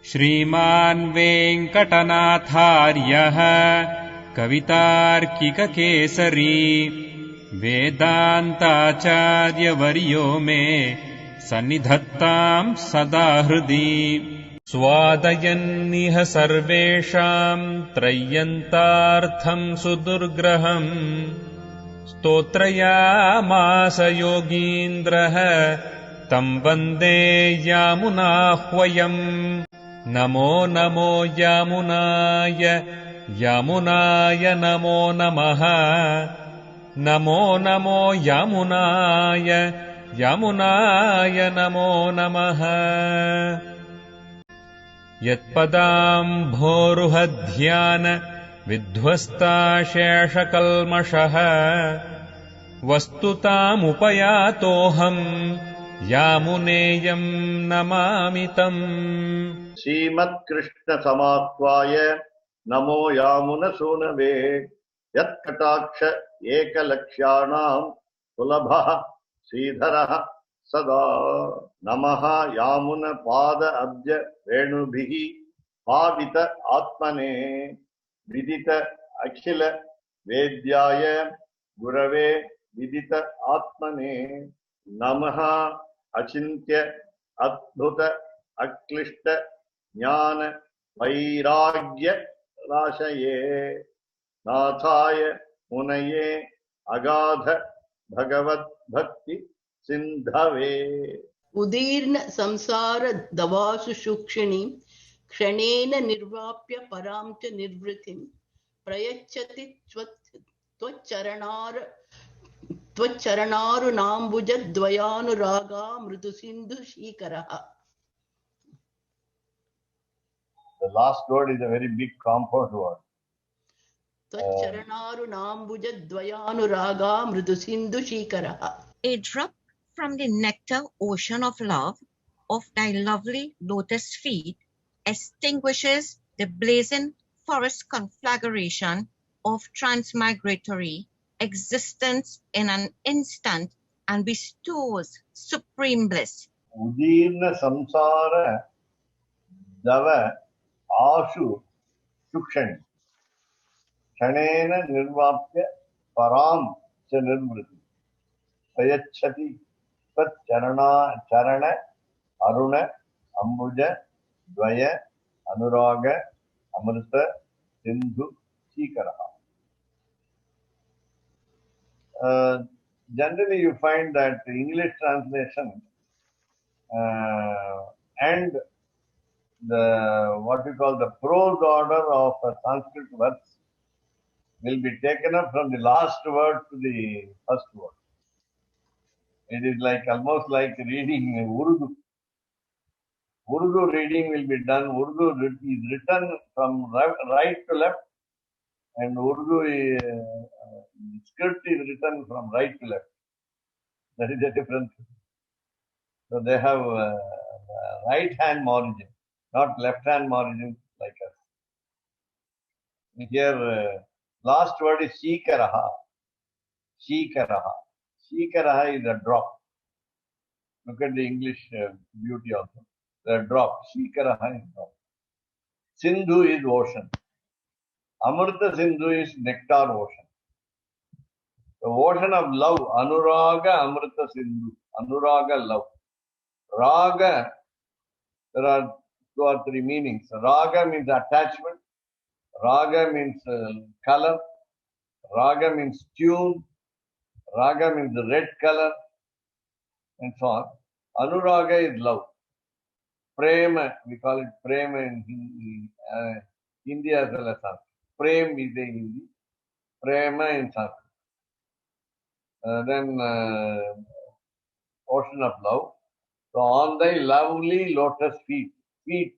श्रीमान् वेङ्कटनाथार्यः कवितार्किककेसरी वेदान्ताचार्यवर्यो मे सन्निधत्ताम् सदा हृदि स्वादयन्निह सर्वेषाम् त्रय्यन्तार्थम् सुदुर्ग्रहम् स्तोत्रयामास योगीन्द्रः तम् वन्दे यामुनाह्वयम् नमो नमो यामुनाय यामुनाय नमो नमः नमो नमो यामुनाय यामुनाय नमो नमः यत्पदाम्भोरुहध्यान विध्वस्ताशेषकल्मषः वस्तुतामुपयातोऽहम् यामुनेयम् नमामि तम् श्रीमत्कृष्ण समाह्वाय नमो यामुनसूनवे यत्कटाक्ष एकलक्ष्याणां सुलभः श्रीधरः सदा नमः यामुन पाद अब्ज रेणुभिः पावित आत्मने विदित अखिल वेद्याय गुरवे विदित आत्मने नमः अचिन्त्य अद्भुत अक्लिष्ट ज्ञान वैराग्य राशये नाथाय मुनये अगाध भगवत भक्ति सिंधवे उदीर्ण संसार दवासु सूक्षिणीं क्षणेन निर्वाप्य परां च निर्वृतिं प्रयच्छति त्वच्चरणारुणाम्बुजद्वयानुरागा मृदुसिन्धुशीकरः. The last word is a very big compound word. त्वच्चरणारुणाम्बुजद्वयानुरागा मृदुसिन्धुशीकरः. A drop from the nectar ocean of love of thy lovely lotus feet extinguishes the blazing forest conflagration of transmigratory existence in an instant and bestows supreme bliss. Udirna samsara dava ashu sukshani kshanena nirvapya param cha nirvriti prayachati tat charana aruna ambuja dvaya anuraga amrita sindhu shikaraha. Generally you find that the English translation and the what we call the prose order of a Sanskrit verse will be taken up from the last word to the first word. It is like almost like reading Urdu. Urdu reading will be done. Urdu is written from right to left, and Urdu script is written from right to left. That is the difference. So they have right hand margin, not left hand margin like us. Here, last word is Shikaraha. Shikaraha. Shikaraha is a drop. Look at the English beauty also. The drop. Shikaraha is drop. Sindhu is ocean. Amrita Sindhu is nectar ocean. The ocean of love. Anuraga Amrita Sindhu. Anuraga love. Raga, there are 2 or 3 meanings. Raga means attachment. Raga means color. Raga means tune. Raga means red color. And so on. Anuraga is love. Prema, we call it prema in Hindi as well as Sanskrit. Prem is in Hindi. Prema in Sanskrit. Then ocean of love. So on thy lovely lotus feet. Feet.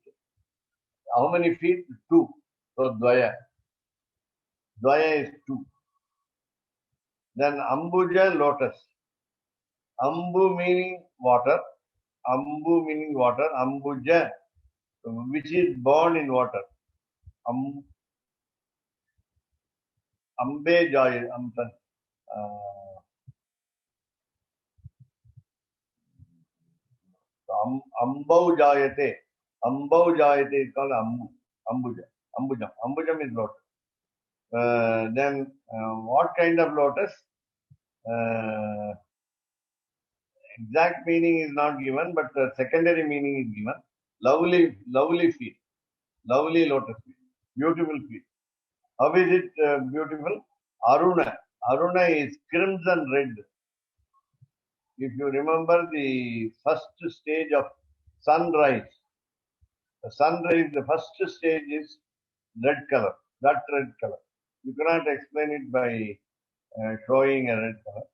How many feet? 2. So dvaya. Dvaya is 2. Then ambuja lotus. Ambu meaning water. Ambu meaning water. Ambuja, which is born in water. Ambe joy. Ambau jayate. Ambau Jayate is called Ambuja. Ambujam is lotus. Then what kind of lotus? Exact meaning is not given, but secondary meaning is given. Lovely feet, lovely lotus feet, beautiful feet. How is it beautiful? Aruna. Aruna is crimson red. If you remember the first stage of sunrise, the first stage is red color, that red color. You cannot explain it by showing a red color.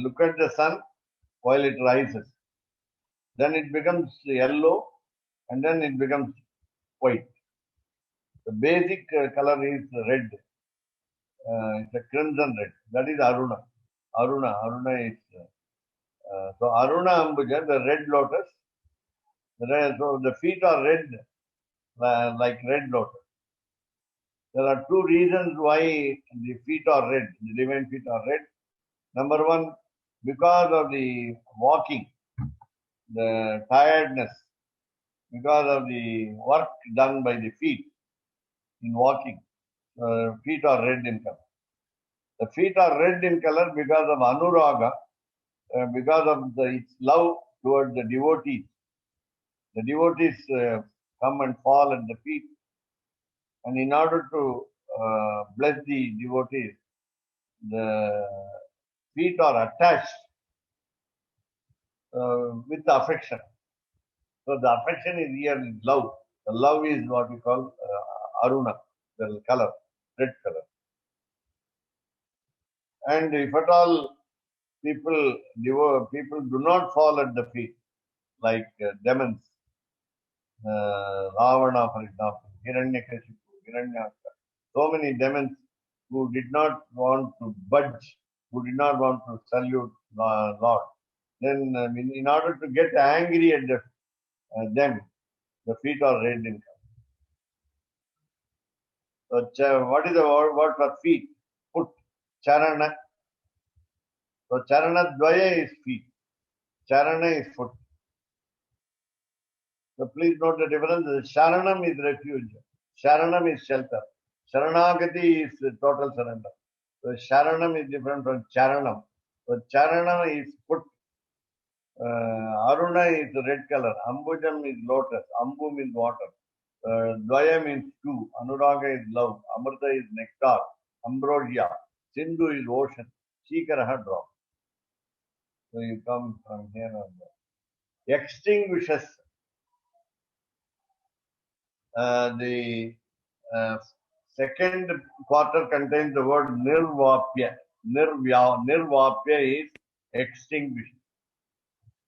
Look at the sun while it rises. Then it becomes yellow and then it becomes white. The basic color is red. It's a crimson red. That is Aruna. Aruna is so Aruna Ambuja, the red lotus. So the feet are red, like red lotus. There are two reasons why the feet are red. The divine feet are red. Number one, because of the walking, the tiredness, because of the work done by the feet in walking. Feet are red in color. The feet are red in color because of Anuraga, because of its love towards the devotees. The devotees come and fall at the feet, and in order to bless the devotees, the feet are attached with affection. So the affection is here love. The love is what we call Aruna, the color, red color. And if at all people do not fall at the feet, like demons, Ravana, for example, Hiranyakashipu, Hiranyaka, so many demons who did not want to budge, who did not want to salute Lord. Then, in order to get angry at them, the feet are red in color. So, what is the word for feet? Foot, charana. So, charana dvaya is feet, charana is foot. So, please note the difference. Sharanam is refuge, Sharanam is shelter, Sharanagati is total surrender. So, Sharanam is different from Charanam. So, Charanam is foot. Aruna is red color. Ambujam is lotus. Ambu means water. Dvaya means two. Anuraga is love. Amrita is nectar. Ambrosia. Sindhu is ocean. Shikaraha drop. So you come from here on there. Extinguishes. The second quarter contains the word nirvapya. Nirvapya is extinguished.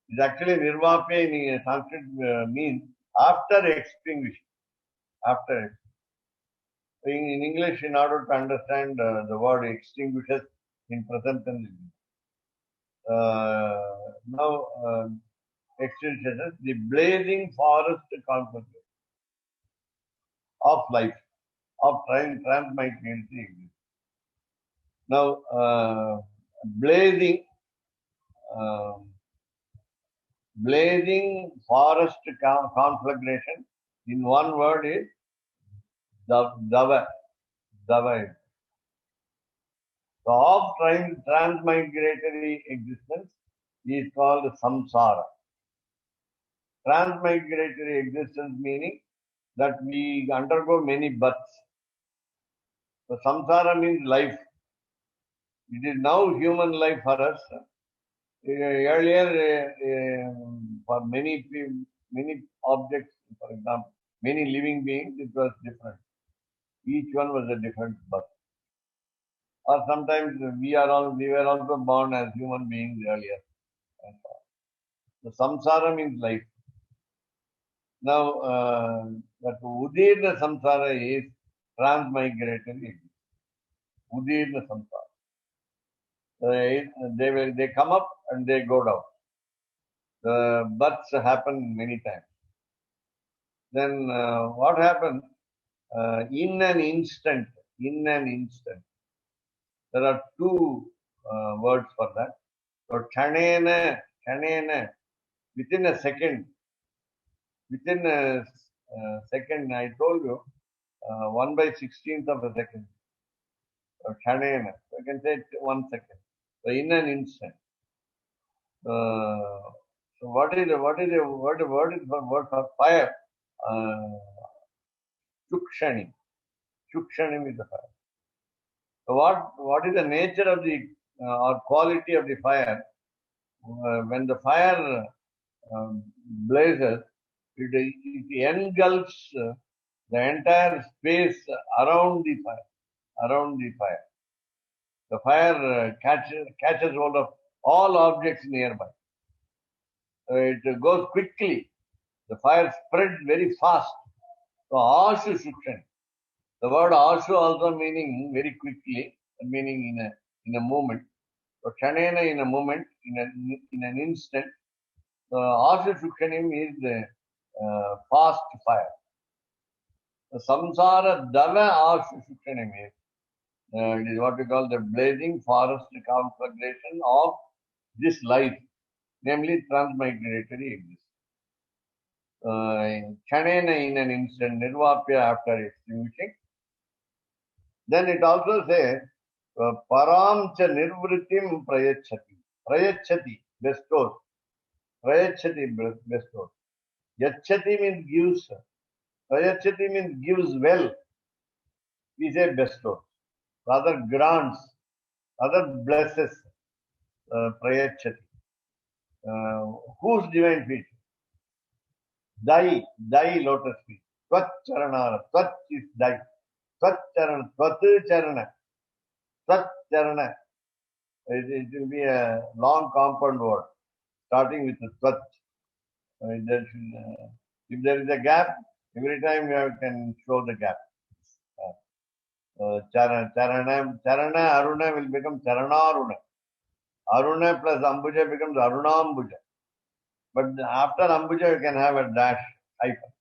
It's actually nirvapya in Sanskrit means after extinguishing. After in English, in order to understand the word extinguishes in present tense, now extinguishes the blazing forest conflict of life, of transmigratory existence. Now, blazing forest conflagration in one word is Dava. So of transmigratory existence is called samsara. Transmigratory existence meaning that we undergo many births. So samsara means life. It is now human life for us. Earlier, for many objects, for example, many living beings, it was different. Each one was a different birth. Or sometimes we were also born as human beings earlier. So samsara means life. Now, that udirna samsara is transmigratory. Udirna samsara. They come up and they go down. The births happen many times. Then what happens? In an instant, there are two words for that. So chanena, within a second, within a second, I told you, 1/16th of a second. Kshanena. I can say 1 second. So in an instant. So what is the word for fire? Chukshani. Chukshani is the fire. So what is the nature of the or quality of the fire? When the fire blazes, it engulfs the entire space around the fire. Around the fire, the fire catches hold of all objects nearby. It goes quickly. The fire spreads very fast. So ashu shukshani. The word ashu also meaning very quickly, meaning in a moment. So kshanena in a moment, in an instant. So ashu shukshani is the fast fire. The samsara dava ashu shukshani means it is what we call the blazing forest conflagration of this life, namely transmigratory existence. Kshanena in an instant, nirvapya after extinguishing. Then it also says, param cha nirvritim prayachati. Prayachati, bestows. Prayachati, bestows. Yachati means gives. Prayachati means gives well. We say bestows. Rather grants, rather blesses. Prayachati. Whose divine feet? Thy lotus feet. Tvat charanara. Tvat is thy. Tvat charana. Tvat charana. Tvat charana. It will be a long compound word starting with the tvat. If there is a gap, every time you can show the gap. Charana, Aruna will become Charanaruna. Aruna plus Ambuja becomes Arunambuja. But after Ambuja, you can have a dash hyphen.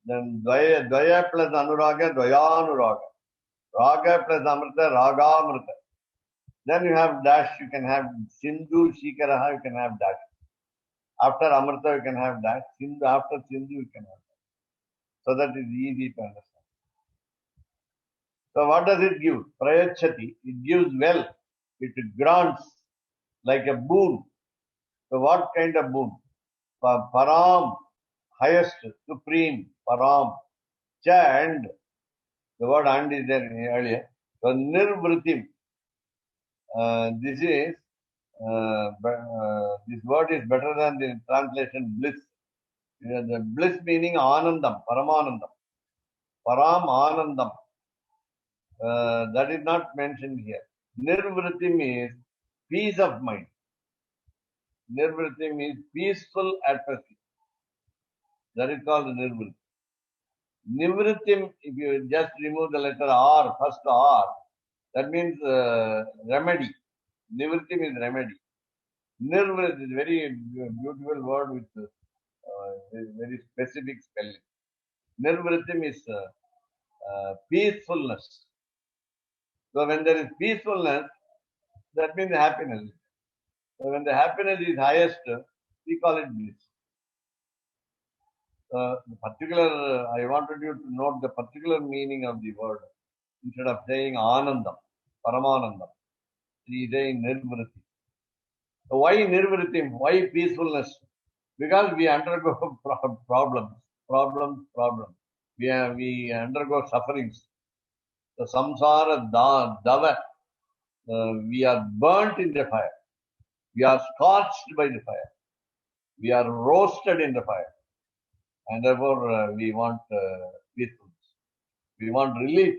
Then Dvaya plus Anuraga, Dvayanuraga. Raga plus Amrita, Ragamrita. Then you have dash, you can have Sindhu, Shikaraha, you can have dash. After Amrita, you can have dash. Sindhu, after Sindhu, you can have dash. So that is easy to understand. So what does it give? Prayachati. It gives well. It grants like a boon. So what kind of boon? Param, highest, supreme, param. Cha and, the word and is there earlier. So nirvritim. This word is better than the translation bliss. The bliss meaning anandam, paramanandam. Param anandam. That is not mentioned here. Nirvritim is peace of mind. Nirvritim is peaceful atmosphere. That is called nirvritim. Nivritim, if you just remove the letter R, first R, that means remedy. Nivritim is remedy. Nirvrit is a very beautiful word with very specific spelling. Nirvritim is peacefulness. So when there is peacefulness, that means happiness. So when the happiness is highest, we call it bliss. The particular, I wanted you to note the particular meaning of the word. Instead of saying anandam, paramanandam, he is saying nirvriti. So why nirvritim? Why peacefulness? Because we undergo problems. We undergo sufferings. The samsara dava, we are burnt in the fire. We are scorched by the fire. We are roasted in the fire. And therefore, we want peacefulness. We want relief.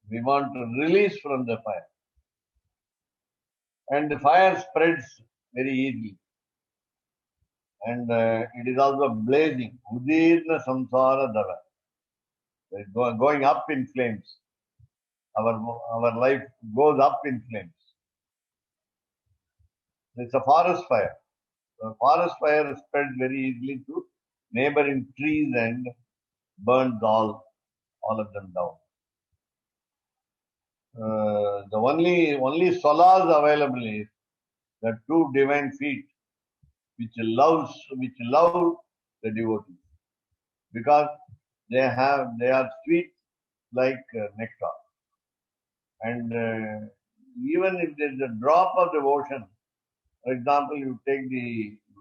We want to release from the fire. And the fire spreads very easily. And it is also blazing. Udirna samsara dava. It's going up in flames. Our life goes up in flames. It's a forest fire. The forest fire spreads very easily to neighboring trees and burns all of them down. The only solace available is the two divine feet which love the devotees. because they are sweet like nectar. And even if there is a drop of the ocean, for example, you take the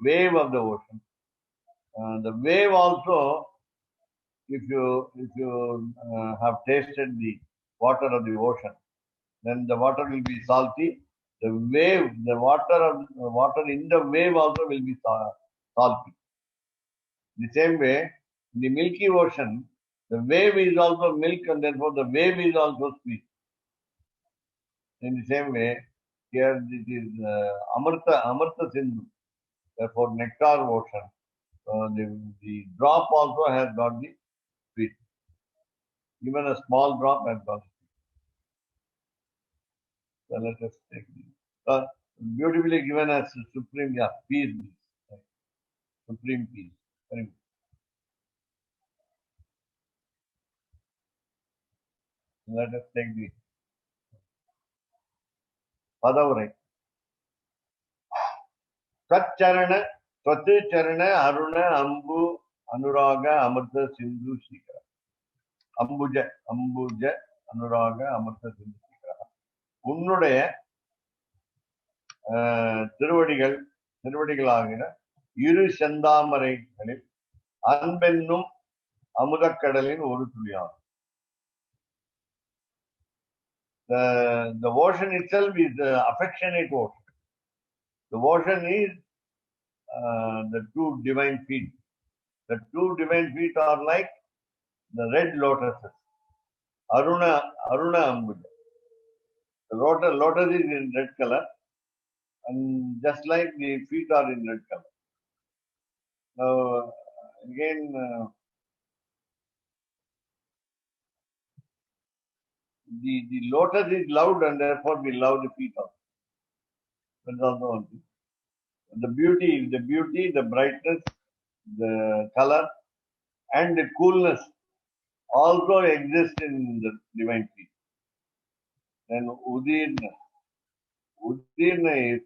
wave of the ocean, the wave also, if you have tasted the water of the ocean, then the water will be salty. The water in the wave also will be salty. The same way, in the Milky Ocean, the wave is also milk, and therefore the wave is also sweet. In the same way, here this is Amrita Sindhu, therefore nectar ocean. The drop also has got the sweet. Even a small drop has got sweet. So let us take this. Beautifully given as supreme, peace. Supreme peace. Very good. Let us take the Padavrai. Satcharana, Swati Charana, Aruna, Ambu, Anuraga, Amrita, Sindhu, Shikara. Ambuja, Anuraga, Amrita, Sindhu, Shikara. உன்னுடைய திருவடிகளாகிற இரு செந்தாமரைகளில் அன்பென்னும் அமுதக்கடலின் ஒரு துளியாகும். The ocean itself is the affectionate ocean. The ocean is the two divine feet. The two divine feet are like the red lotuses. Aruna Ambuja. The lotus is in red color, and just like the feet are in red color. Now, again, the lotus is loved, and therefore we love the feet also. That's also one thing. The beauty, the brightness, the color, and the coolness also exist in the divine feet. Then Udirna is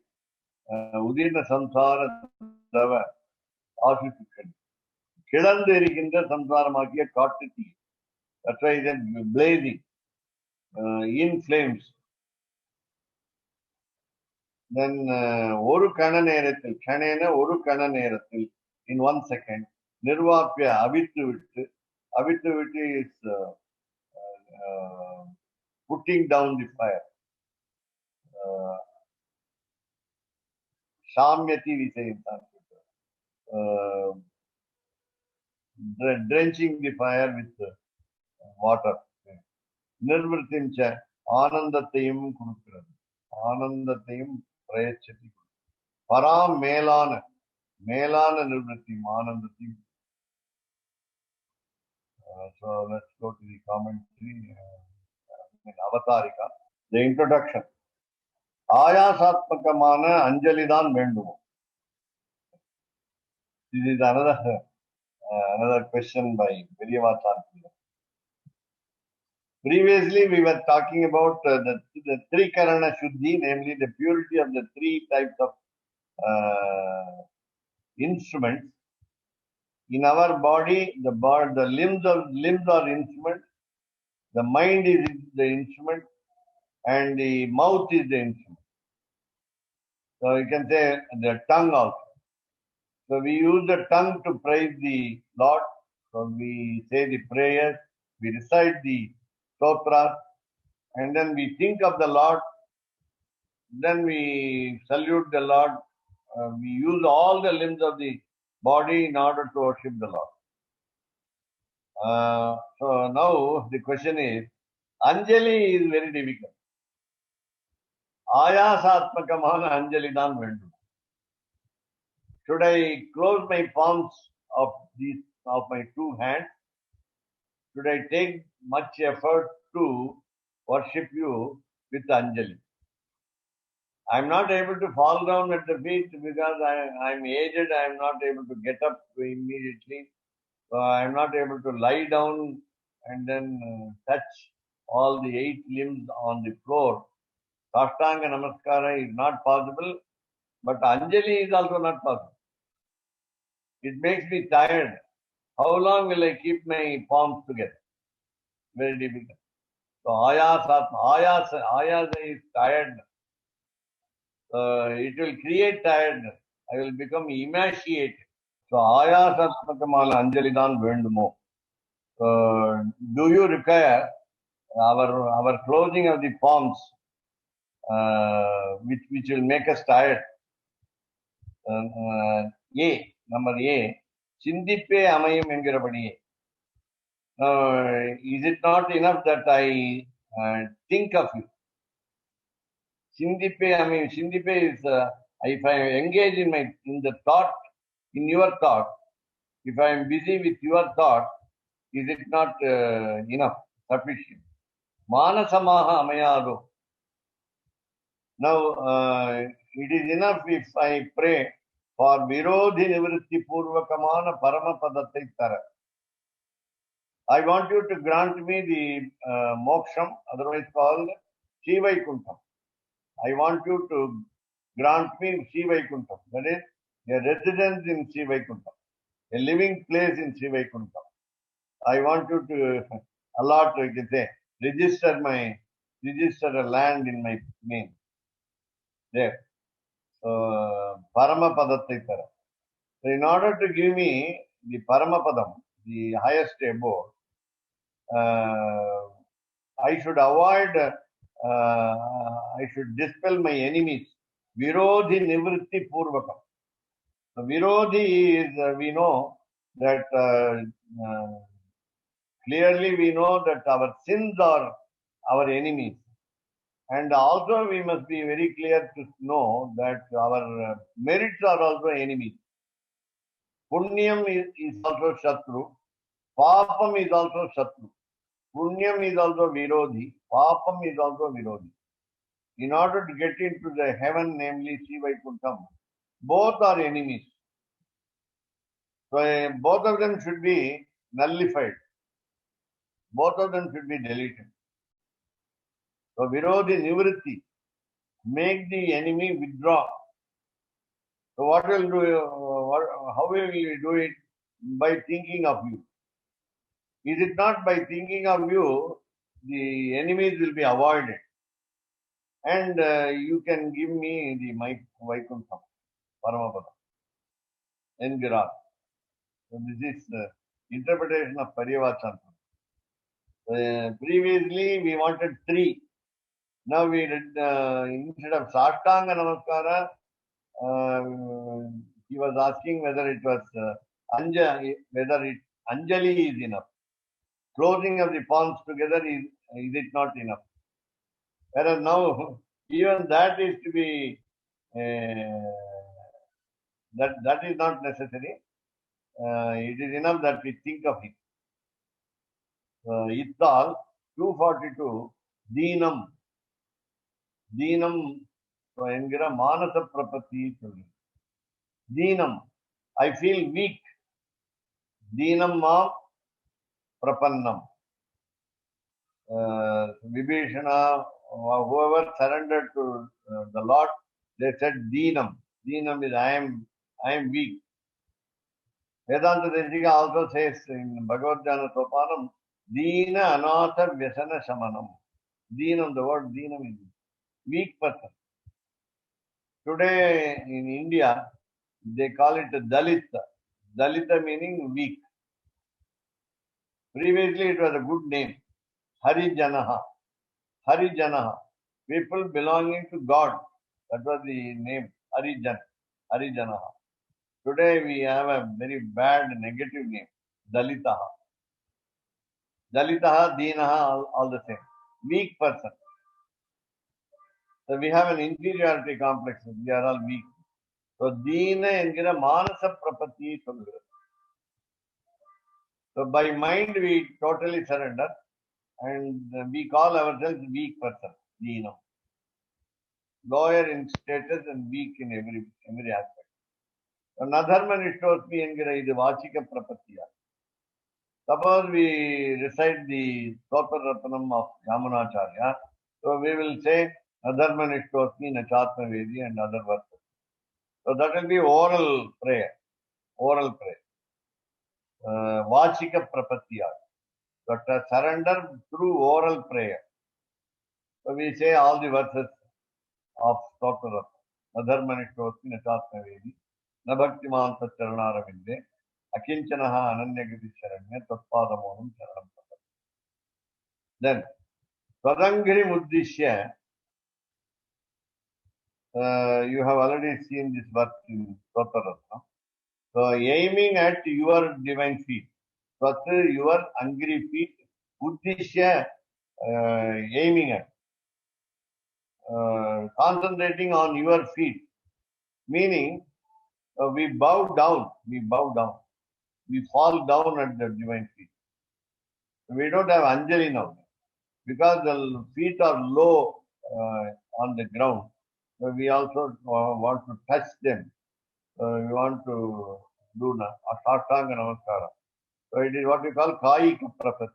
Udirna Samsara Dava Ashushukkan. Kidandu irikindra samsaramakiya kaattu thee. That's why it is blazing in flames. Then oru kana nerathil, khanena oru kana nerathil, in 1 second, nirvapya avittu vittu is putting down the fire. Shamyati we say in Sanskrit. Drenching the fire with water. Nirvritimcha, ஆனந்தத்தையும் கொடுக்கிறது. ஆனந்தத்தையும் பிரயச்சதி. பராம் மேலான நிர்வൃத்தியும் ஆனந்தத்தையும். So let's go to the commentary in Avatarika. The introduction. ஆயாசாத்மகமான அஞ்சலிதான் வேண்டுமோ? This is another question by Viryavacharya. Previously, we were talking about the Trikarana Shuddhi, namely the purity of the three types of instruments. In our body, the limbs are instruments, the mind is the instrument, and the mouth is the instrument. So you can say the tongue also. So we use the tongue to praise the Lord. So we say the prayers, we recite the stotras, and then we think of the Lord. Then we salute the Lord. We use all the limbs of the body in order to worship the Lord. So now the question is, Anjali is very difficult. Ayasatmakamana Anjali dan vendu. Should I close my palms of my two hands? Should I take much effort to worship you with Anjali? I am not able to fall down at the feet because I am aged. I am not able to get up immediately. So I am not able to lie down and then touch all the 8 limbs on the floor. Sashtanga Namaskara is not possible, but Anjali is also not possible. It makes me tired. How long will I keep my palms together? Very difficult. So ayasa is tiredness. It will create tiredness. I will become emaciated. So ayasatmakamaana anjali dhaan vendumo. Do you require our closing of the palms, which will make us tired? Number A, Sindippe Amayam Engirabadiye. Is it not enough that I think of you? Sindippe Amayam. Sindippe is if I engage in the thought, in your thought, if I am busy with your thought, is it not enough, sufficient? Manasamaha Amayado. Now, it is enough if I pray for Virodhi Nivritti Purvakamana Paramapadattai Tara. I want you to grant me the moksham, otherwise called Shivaikuntham. I want you to grant me Shivaikuntham. That is, a residence in Shivaikuntham, a living place in Shivaikuntham. I want you to allot, you can say, register a land in my name. There. So, Paramapadattai Tara. So, in order to give me the Paramapadam, the highest abode, I should avoid, I should dispel my enemies. Virodhi Nivritti Purvakam. So, Virodhi is, we know that, clearly we know that our sins are our enemies. And also we must be very clear to know that our merits are also enemies. Punyam is also Shatru. Papam is also Shatru. Punyam is also Virodhi. Papam is also Virodhi. In order to get into the heaven, namely Sivaikuntham, both are enemies. So both of them should be nullified. Both of them should be deleted. So Virodhi Nivritti, make the enemy withdraw. So what will do? How will we do it? By thinking of you. Is it not by thinking of you, the enemies will be avoided, and you can give me the Vaikuntham, Paramapada, Engirat. So this is interpretation of Paryavachantam. Previously we wanted 3. Now we did, instead of Sartanga Namaskara, he was asking whether it was Anjali is enough. Closing of the palms together is it not enough? Whereas now even that is to be that is not necessary. It is enough that we think of it. Ittal 242 Deenam. Deenam Engira Manasa Prapati. Deenam. I feel weak. Deenam Ma Prapannam. Vibhishana, whoever surrendered to the Lord, they said Deenam. Deenam is I am weak. Vedanta Desika also says in Bhagavad Jnana Sopanam, Deena Anatha Vyasana Shamanam. Deenam, the word Deenam is weak person. Today in India, they call it Dalita. Dalita meaning weak. Previously it was a good name. Harijanaha. Harijanaha. People belonging to God. That was the name. Harijanaha. Today we have a very bad negative name. Dalitaha. Dalitaha, Deenaha, all the same. Weak person. So we have an inferiority complex. We are all weak. So Deena engira Manasa Prapati Sundara. So by mind we totally surrender and we call ourselves weak person. Deena. Lower in status and weak in every aspect. So Nadharma Nishtosmi engira is Vachika Prapatiya. Suppose we recite the Stotra Ratnam of Yamunacharya. So we will say Nadharma Nishtosmi Nachatma Vedi and other verses. So that will be oral prayer. Oral prayer. Vachika Prapatya. But surrender through oral prayer. So we say all the verses of Stotra. Adharmanishwasti Natatnavedi. Nabhaktiman Satcharanaravidde. Akinchanaha Ananyagati Sharanya. Tatpadamonam Sharanam. Then, Tadangiri Muddishya. You have already seen this verse in Stotra. So, aiming at your divine feet. Svat, your angry feet. Uddishya, aiming at. Concentrating on your feet. Meaning, we bow down. We bow down. We fall down at the divine feet. We don't have Anjali now. Because the feet are low on the ground. So we also want to touch them. We want to do Ashtanga Namaskara. So it is what we call Kayika Prapatti.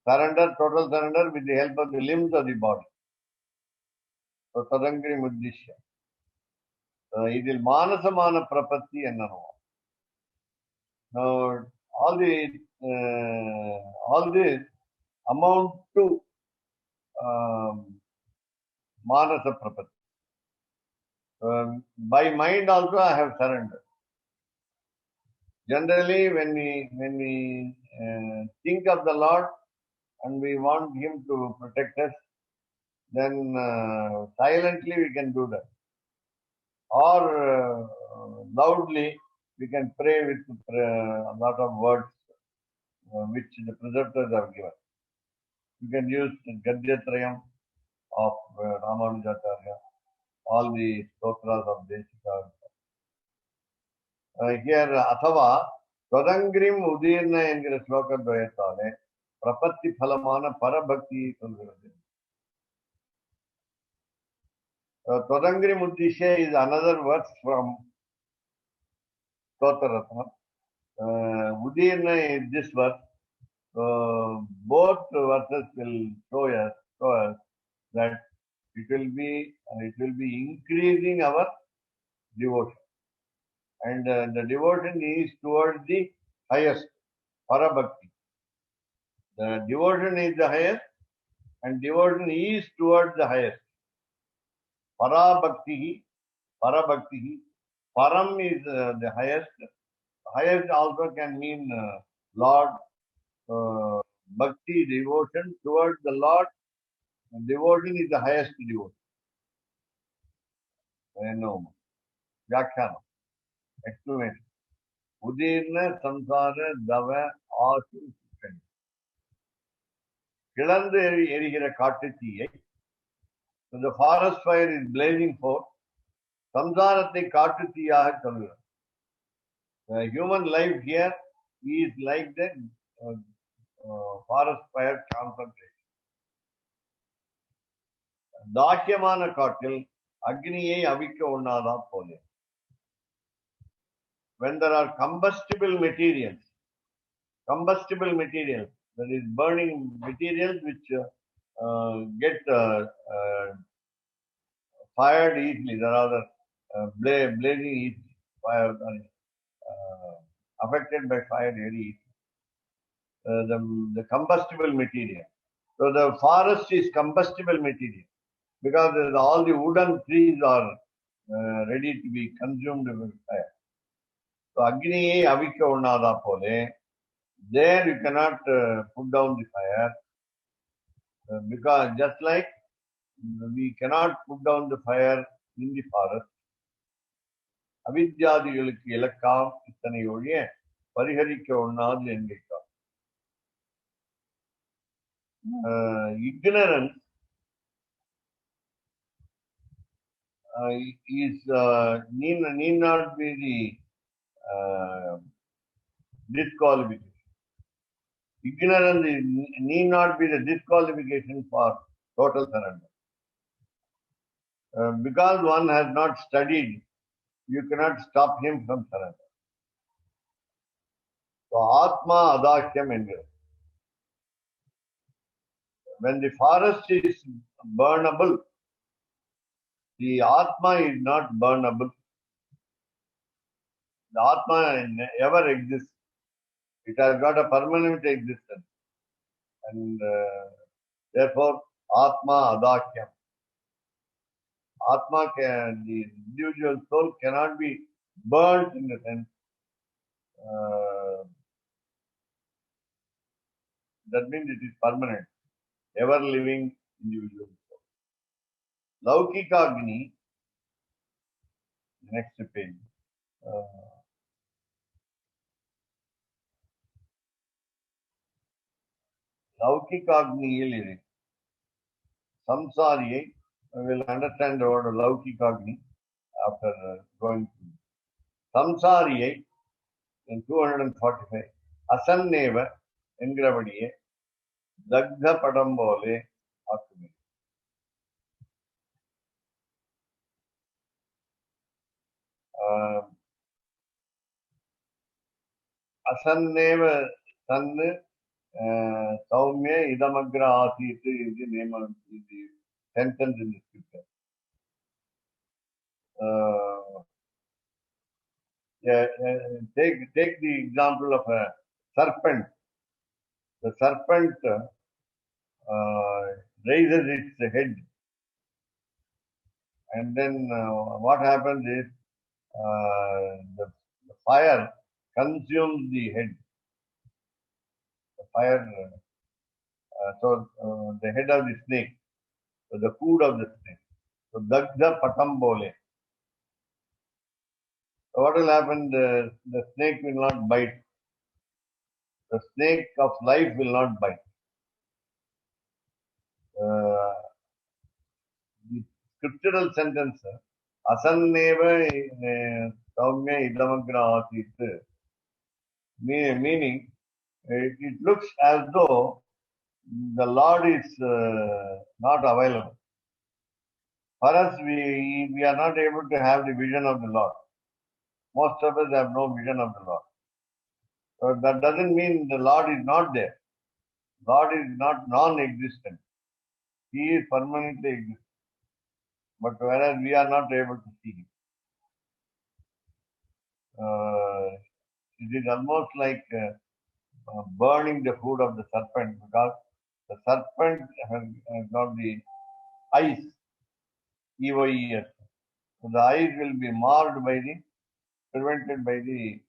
Surrender, total surrender with the help of the limbs of the body. So Tadangri Muddishya. It is Manasamana Prapatti and now all this amount to Manasa Prapatti. By mind also I have surrendered. Generally, when we think of the Lord and we want Him to protect us, then silently we can do that. Or loudly we can pray with a lot of words which the preservators have given. You can use Gadyatrayam of Ramanujacharya, all the stotras of Desika. Here, Athava, Tadangrim Udirna என்கிற ஸ்லோகத்வயத்தாலே பிரபத்தி பலமான பரபக்தியை சொல்கிறது. Tadangrim Uddishya is another verse from Stotaratma. Udirna is this verse. Both verses will show us that it will be increasing our devotion. And the devotion is towards the highest, Parabhakti. The devotion is the highest and devotion is towards the highest. Parabhakti, Param is the highest. Highest also can mean Lord. Bhakti, devotion towards the Lord. Devotion is the highest devotion. No. Vyakhyana. Explanation. Udirna samsara dava asu sukkani. Kilandu erigira kattitiyai. So the forest fire is blazing forth. Samsarathai kattitiyaga solluvar. The human life here is like the forest fire concentration. Dakyamana kattil Agniyai avikka unnada pole. When there are combustible materials, that is burning materials which get fired easily, there are blazing easily, fire, affected by fire very easily. The combustible material. So the forest is combustible material because all the wooden trees are ready to be consumed with fire. So Agniye Avikya Unnada Pole, there you cannot put down the fire because just like we cannot put down the fire in the forest, Avidyadigalukku ilakkam ittanai ozhiya pariharikka unnadu engirukkam. Ignorance is need not be the disqualification. Ignorance need not be the disqualification for total surrender. Because one has not studied, you cannot stop him from surrender. So Atma Adashyam engiru. When the forest is burnable, the Atma is not burnable. The Atma never exists. It has got a permanent existence. And therefore, Atma Adakyam. Atma, the individual soul cannot be burnt in the sense. That means it is permanent, ever living individual soul. Laukika Agni, next page. Laukika Agni is Samsariye. We will understand the word Laukika Agni after going through. Samsariye in 245. Asanneva engrabadiye Dagdha Padambole Akumi. Asanneva Sanne Saumya Idamagra Asit is the name of the sentence in the scripture. Take the example of a serpent. The serpent raises its head, and then what happens is the fire consumes the head. The fire, the head of the snake, so the food of the snake. So Dagda Patambole. So what will happen? The snake will not bite. The snake of life will not bite. The scriptural sentence, Asanneva Saumya Idamagra Asit, meaning it looks as though the Lord is not available. For us, we are not able to have the vision of the Lord. Most of us have no vision of the Lord. So that doesn't mean the Lord is not there. Lord is not non-existent. He is permanently existent. But whereas we are not able to see Him. It is almost like burning the food of the serpent, because the serpent has got the eyes, EYES. So the eyes will be marred by prevented by the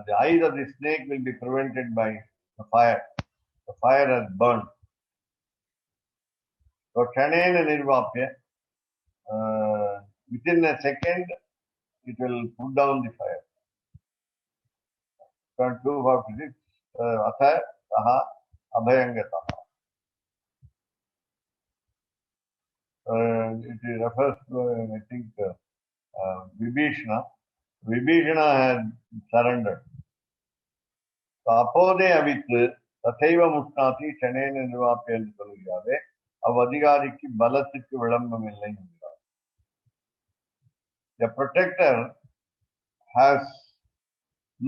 the eyes of the snake will be prevented by the fire. The fire has burned. So Kshanena Nirvapya, within a second, it will put down the fire. Turn 246, Atha Saha Abhayangataha. It refers to, I think, Vibhishana. Vibhishana had surrendered. So Apode Avit, Tathaiva Musnati, Kshanena Nirvapya என்று சொல்கிறாரே, அதிகாரிக்கு பலத்துக்கு விளம்பம் இல்லை என்கிறார். The protector has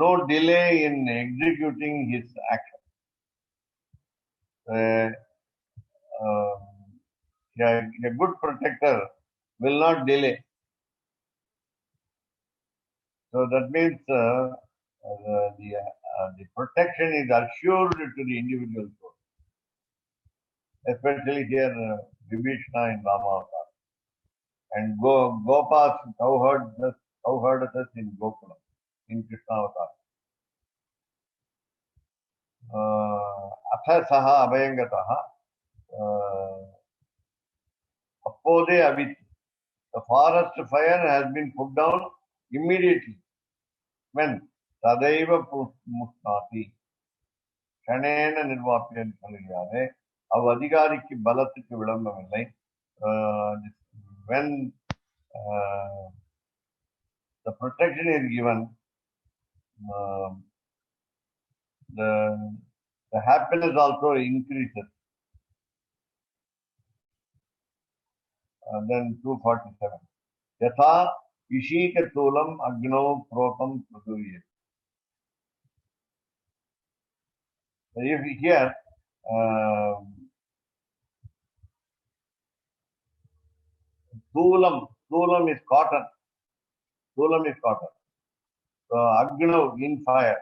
no delay in executing his action. A good protector will not delay. So that means the protection is assured to the individual soul. Especially here, Vibhishana in Rama Avatar. And Gopas cowherdess in Gokula, in Krishna Avatar. Atha Saha Abhayangataha. Apode Avit. The forest fire has been put down immediately. When? Tadaiva Musnati. Kshanena Nirvapya Kaliyare. Avadigariki Balatiki Vidambamilai. When the protection is given, the happiness also increases. Then 247. Yatha Ishika Tulam Agno Protam Pradurye. If here, Tulam Thulam is cotton. Thulam is cotton. So Agnav in fire.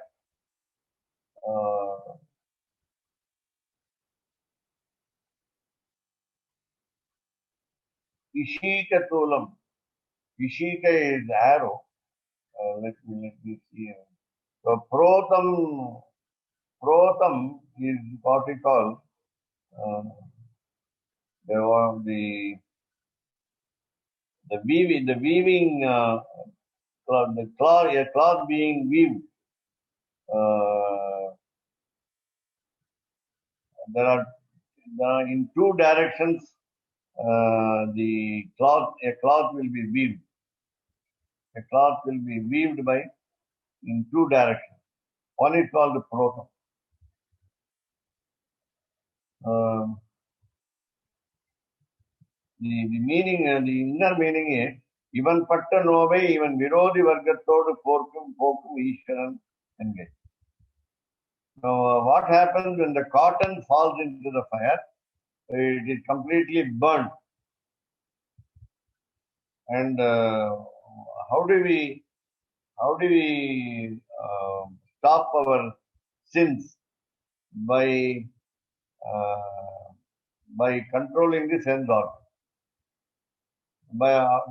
Ishika Thulam. Ishika is arrow. Let me see. So Protham is what we call the weaving cloth, a cloth being weaved. There are in two directions. A cloth will be weaved. A cloth will be weaved by in two directions. One is called the protham. The meaning, the inner meaning is even patta nove, even virodhi vargathodu pokum Ishwaran engage. Now, what happens when the cotton falls into the fire? It is completely burnt. And how do we stop our sins? By controlling the sense organs.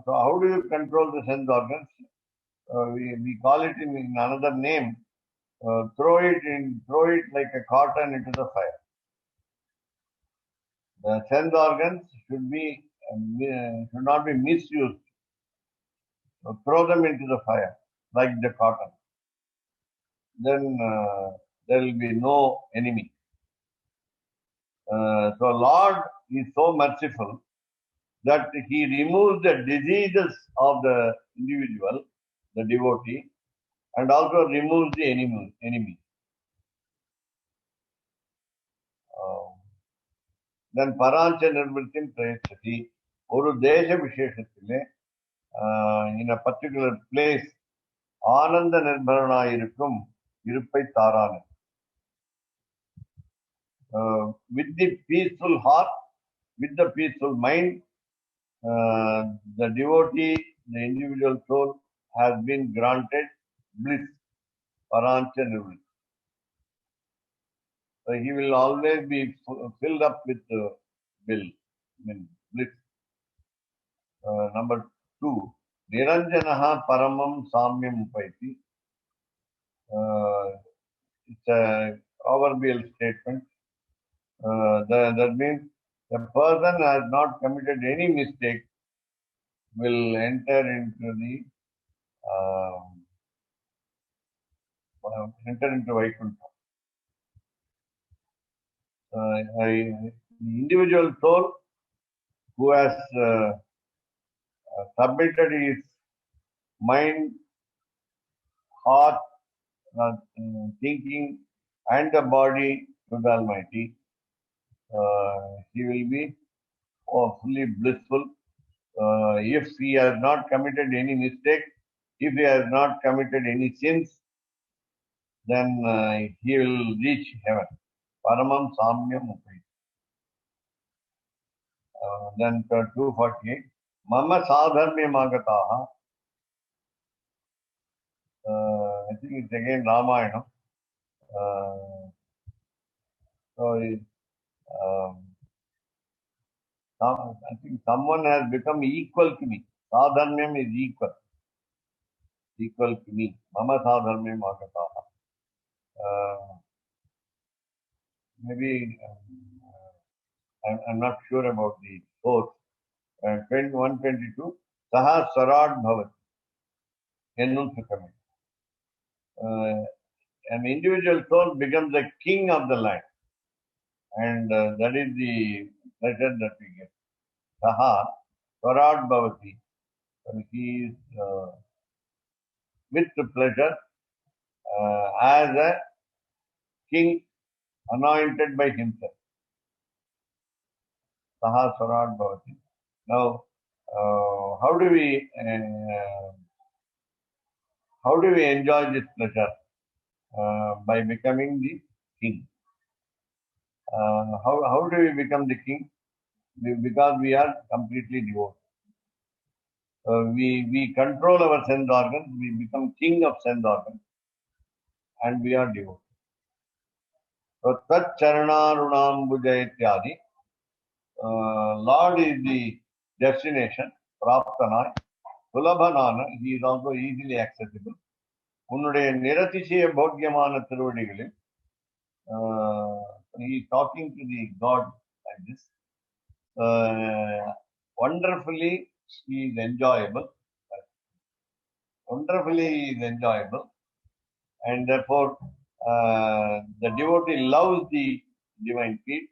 So how do you control the sense organs? We call it in another name. Throw it like a cotton into the fire. The sense organs should not be misused. So throw them into the fire like the cotton. Then there will be no enemy. So Lord is so merciful that He removes the diseases of the individual, the devotee, and also removes the enemy. Then Parancha Nirvritim Prayachati, Oru Desha Visheshathile, in a particular place, Ananda Nirbharana Irukum, Irupai Tarana. With the peaceful heart, with the peaceful mind, the devotee, the individual soul, has been granted bliss, Parancha Nirvritim. So he will always be filled up with bliss. Number 2, Niranjanaha Paramam Samyam Upaiti. It's a proverbial statement. That means the person has not committed any mistake will enter into Vaikuntha. The individual soul who has submitted his mind, heart, thinking, and the body to the Almighty, he will be fully blissful. If he has not committed any mistake, if he has not committed any sins, then he will reach heaven. Paramam Samyam Upai. Then 248. Mama Sadharmyam Agataha. I think it's again Ramayana. I think someone has become equal to me. Sadharmyam is equal. Equal to me. Mama Sadharmyam Agataha. Maybe I'm not sure about the source. 122. Saha Sarad Bhavat. An individual soul becomes the king of the land. And that is the pleasure that we get. Saha Sarad Bhavati. He is with the pleasure as a king anointed by himself. Saha Sarad Bhavati. Now, how do we enjoy this pleasure? By becoming the king. How do we become the king? Because we are completely devoted. We control our sense organs, we become king of sense organs, and we are devoted. So, Tat Charanarunam Bhuja Ityadi, Lord is the destination, Praptanai, Sulabhanana, he is also easily accessible. உன்னுடைய நிரதிசய போக்கியமான திருவடிகளில் he is talking to the God like this. Wonderfully he is enjoyable. Wonderfully he is enjoyable. And therefore the devotee loves the divine feet,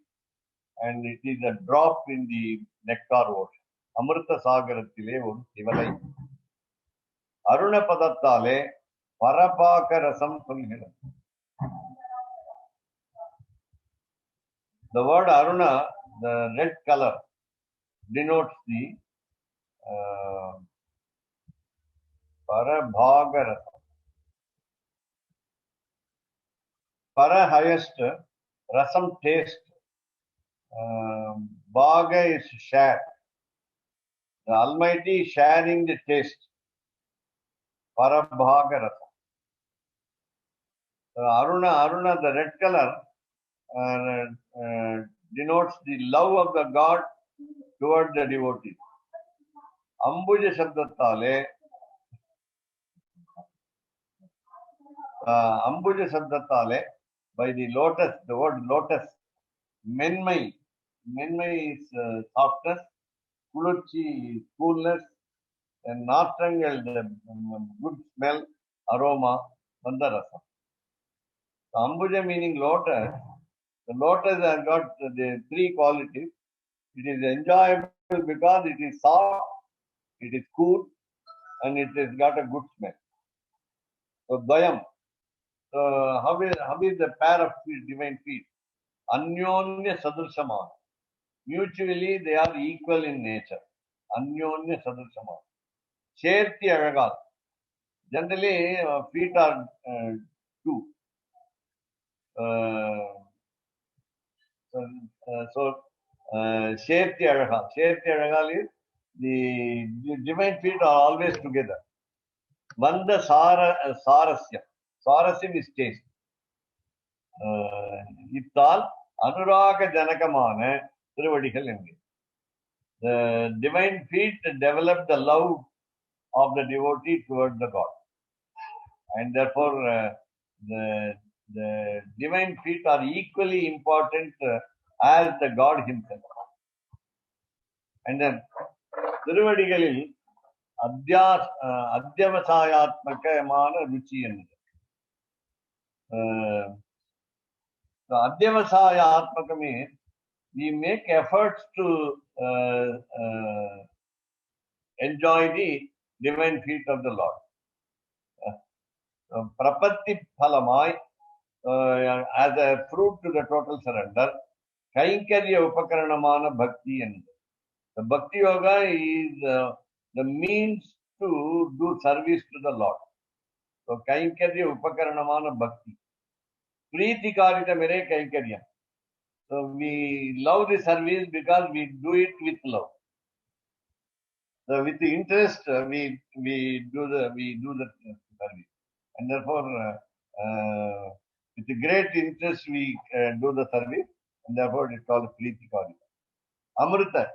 and it is a drop in the nectar ocean. Amrita Sagarathile oru sivalai. Aruna Padattale Parapaka Rasam Sulhiram. The word Aruna, the red color, denotes the Parabhaga Rasam. Para highest, Rasam taste. Bhaga is share. The Almighty is sharing the taste. Parabhaga Rasam. Aruna, the red color, denotes the love of the God toward the devotee. Ambuja Shabdatale, by the lotus, the word lotus, Menmai. Menmai is softness, Kuluchi is coolness, and Natrangal, the good smell, aroma, Mandarasa. Ambuja meaning lotus. The lotus has got the three qualities. It is enjoyable because it is soft, it is cool, and it has got a good smell. So Dayam. So how is the pair of feet, divine feet? Anyonya Sadrushamana. Mutually they are equal in nature. Anyonya Sadrushamana. Sherti Agagal. Generally feet are two. Sherti Agagal. Sherti Agagal is the divine feet are always together. Vanda Sarasya. Sarasya is taste. Ittal Anuraga Janakamana Trivadigal Engi. The divine feet develop the love of the devotee towards the God. And therefore the divine feet are equally important as the God himself. And then Trivadigalil Adyavasayatmakayamana Ruchi and the Adyavasaya Atmaka means we make efforts to enjoy the divine feet of the Lord. Prapatti Phalamai, as a fruit to the total surrender, Kaikarya Upakaranamana Bhakti, and the Bhakti Yoga is the means to do service to the Lord. So Kaikarya Upakaranamana Bhakti. Preeti Karita Mere Kaikarya. So we love the service because we do it with love. So with the interest, we do the service, and therefore with the great interest we do the service, and therefore it is called Preeti Karita. Amrita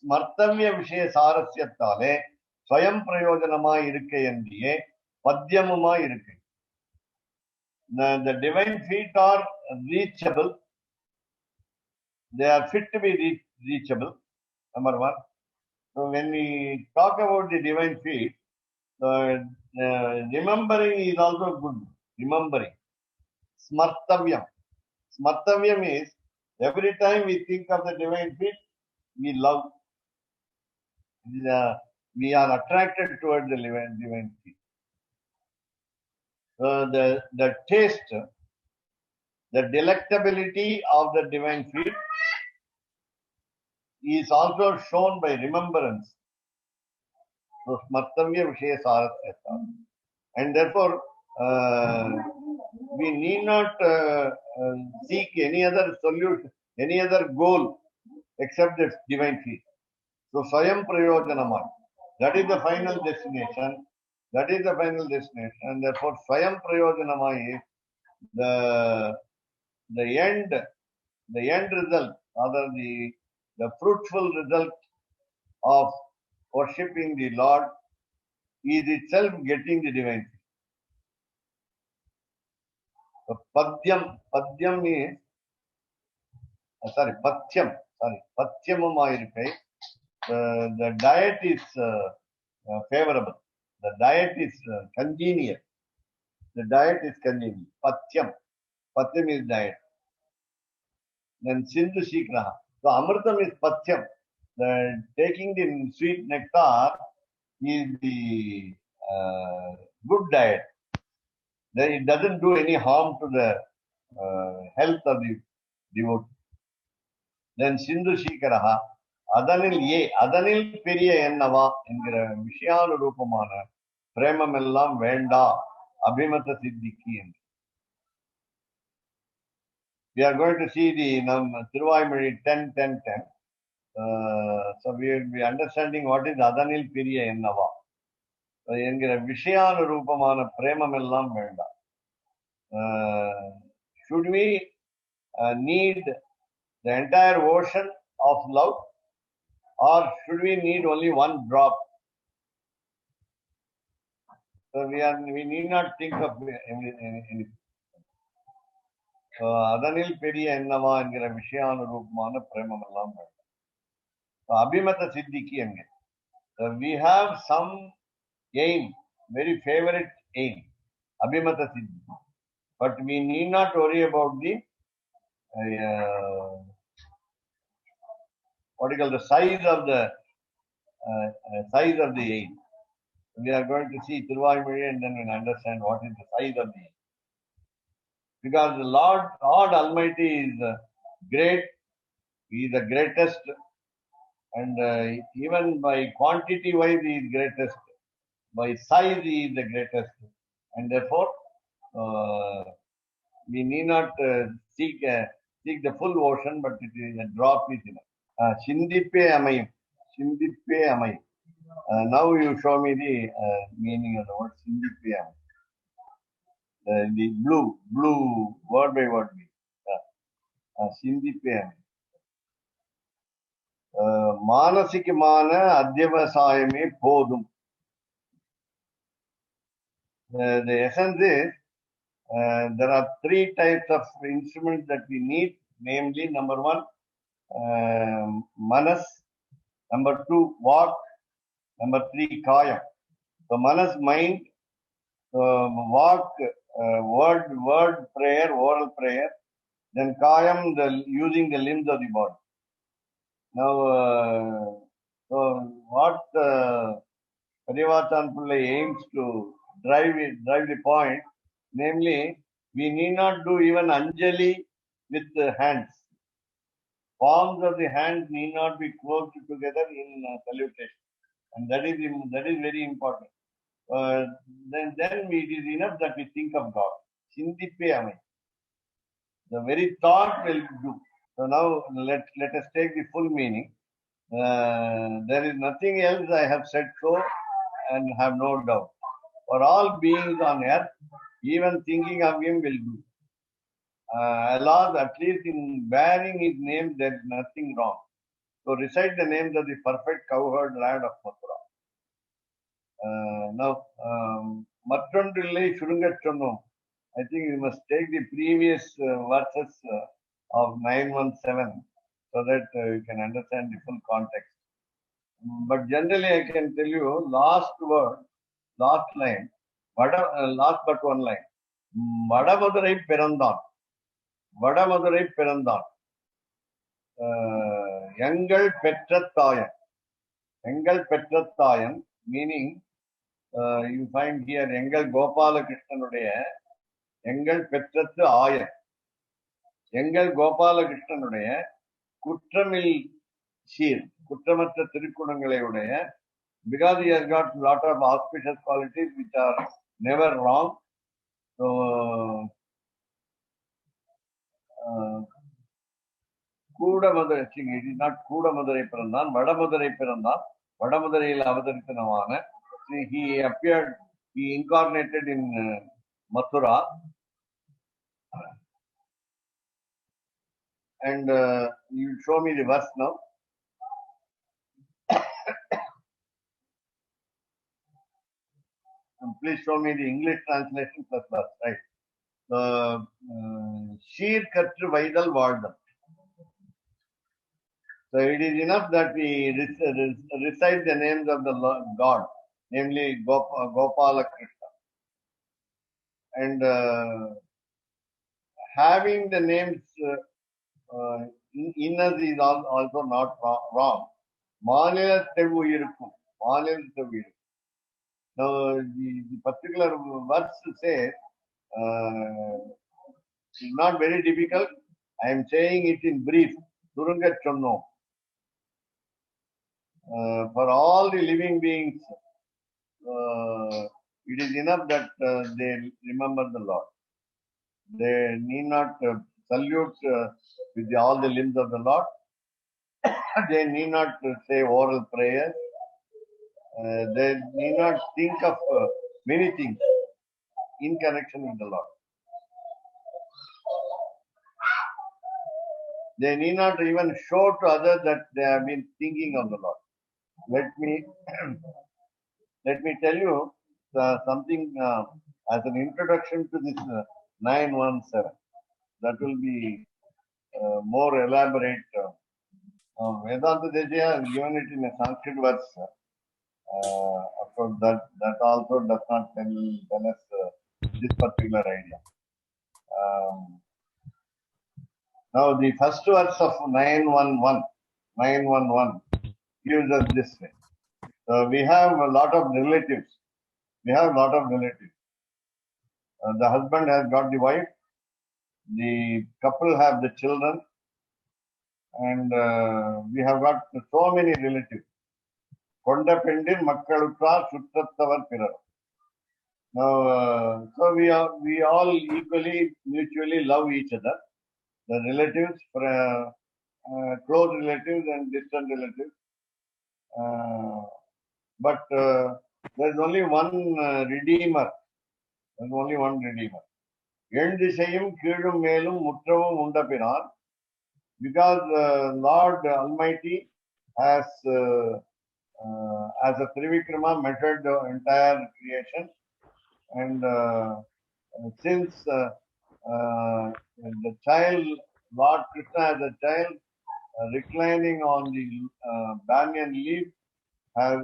Smartavya Vishaya Sarasyatale Swayam Prayojanama Irukkayendiye Padyamuma Irukkai. The divine feet are reachable. They are fit to be reachable. Number one. So when we talk about the divine feet, remembering is also good. Remembering. Smartavyam. Smartavyam is every time we think of the divine feet, we love. We are attracted towards the divine feet. The taste, the delectability of the divine feet is also shown by remembrance. So, Smartavya Vishaya Sarasyata. And therefore, we need not seek any other solution, any other goal except the divine feet. So, Swayam Prayojanama. That is the final destination. That is the final destination. And therefore, Swayam Prayojanama is the end result, rather the fruitful result of worshipping the Lord is itself getting the divine. So Padyam is Patyamamayirukai. The diet is favorable. The diet is congenial. The diet is congenial. Patyam is diet. Then Sindhu Shikraha. So Amritam is Patyam. The taking the sweet nectar is the good diet. Then it doesn't do any harm to the health of the devotee. Then Sindhu Shikaraha. Adanil Periya Ennava என்கிற விஷயானுரூபமான பிரேமம் எல்லாம் வேண்டா அபிமத சித்திக்கு என்று. We are going to see the Thiruvaimozhi 10:10:10. So we will be understanding what is Adanil Periya Ennava என்கிற விஷயானுரூபமான பிரேமம் எல்லாம் வேண்டா. Should we need the entire ocean of love, or should we need only one drop? So we need not think of anything. So Adanil Periya Ennava என்கிற விஷயானுரூபமான பிரேமம் எல்லாம் வேண்டா. So Abhimata Siddhiki என்கிற. So we have some aim, very favorite aim, Abhimata Siddhi. But we need not worry about the what you call the size of the aim. We are going to see Thiruvaimozhi and then we'll understand what is the size of the aim. Because the Lord Almighty is great, He is the greatest, and even by quantity wise He is greatest, by size He is the greatest, and therefore we need not seek the full ocean, but it is a drop is enough. Shindippe amayim. Now you show me the meaning of the word Shindippe amayim. The blue word by word. Shindippe amayim. Manasikimana adhyavasayame podum. The essence is there are three types of instruments that we need, namely number one, manas, number two, vak, number three, kaya. So manas, mind, vak, word prayer, oral prayer, then kayam, using the limbs of the body. Now, so what Parivatan Pillai aims to drive the point, namely, we need not do even Anjali with the hands. Palms of the hands need not be closed together in salutation, and that is very important. Then it is enough that we think of God. Shindippe amai. The very thought will do. So now let us take the full meaning. There is nothing else I have said so, and have no doubt. For all beings on earth, even thinking of Him will do. Allah, at least in bearing His name, there is nothing wrong. So recite the names of the perfect cowherd lad of Mathura. Now, Matrondillai Shurungatchonum. I think you must take the previous verses of 917 so that you can understand the full context. But generally, I can tell you last line, last but one line. Vadamadurai Pirandan. Engal Petrattayan, meaning you find here Engal Gopala Krishnanuடைய Engal Petrattu Ayan. Engal Gopala Krishnanuடைய Kutramil Shir, Kutramatra Tirukkunangalai, because he has got a lot of auspicious qualities which are never wrong. So Kuda Madurai, it is not Kuda Madurai Pirandan, Vada Madurai Pirandan. Vadamudarayil avatarithanamana. He appeared, he incarnated in Mathura, and you show me the verse now. And please show me the English translation plus verse, right? Sheer Katru Vaidal Vardam. So it is enough that we recite the names of the God, namely Gopala Krishna. And having the names in us is also not wrong. Manila-tevu irukkum. Manila-tevu irukkum. Now, the particular verse says, it's not very difficult. I am saying it in brief. Durunga Chonno. For all the living beings, it is enough that they remember the Lord. They need not salute with all the limbs of the Lord. They need not say oral prayers. They need not think of many things in connection with the Lord. They need not even show to others that they have been thinking of the Lord. Let me tell you something as an introduction to this 917. That will be more elaborate. Vedanta Desaya has given it in a Sanskrit verse. Of course, that also does not tell us this particular idea. Now, the first verse of 911 gives us this way. We have a lot of relatives. The husband has got the wife. The couple have the children. And we have got so many relatives. Konda Pendin Makkalutra Suttattavar Pirar. Now, so we all equally, mutually love each other. The relatives, close relatives and distant relatives. But there's only one Redeemer. There's only one Redeemer. Endishayum Kidum Melum Mutravum Undapiran. Because Lord Almighty has, as a Trivikrama, measured the entire creation. And since the child, Lord Krishna as a child, reclining on the banyan leaf, has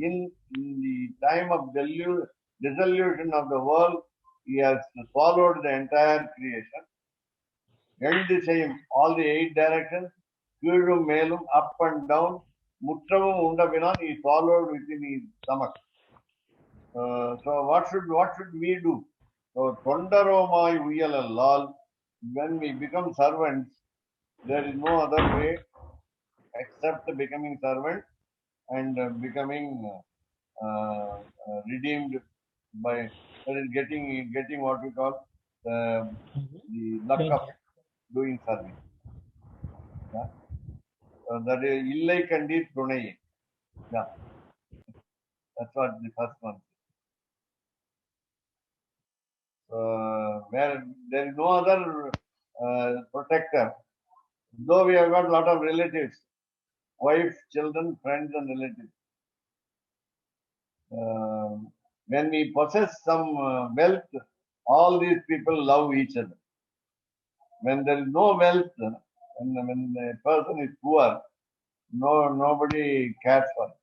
in the time of dissolution of the world, he has swallowed the entire creation. End the same, all the 8 directions, Kizhum Melum, up and down, Muttravum Undapinan, he swallowed within his stomach. So what should we do? So Tondaromai Uyalallal, when we become servants, there is no other way except becoming servant and becoming redeemed by getting what we call the luck of doing service. Yeah? That is Illai Kandi Tunai. Yeah. That's what the first one. Where there is no other protector. Though we have got a lot of relatives, wife, children, friends and relatives. When we possess some wealth, all these people love each other. When there is no wealth, when a person is poor, nobody cares for him.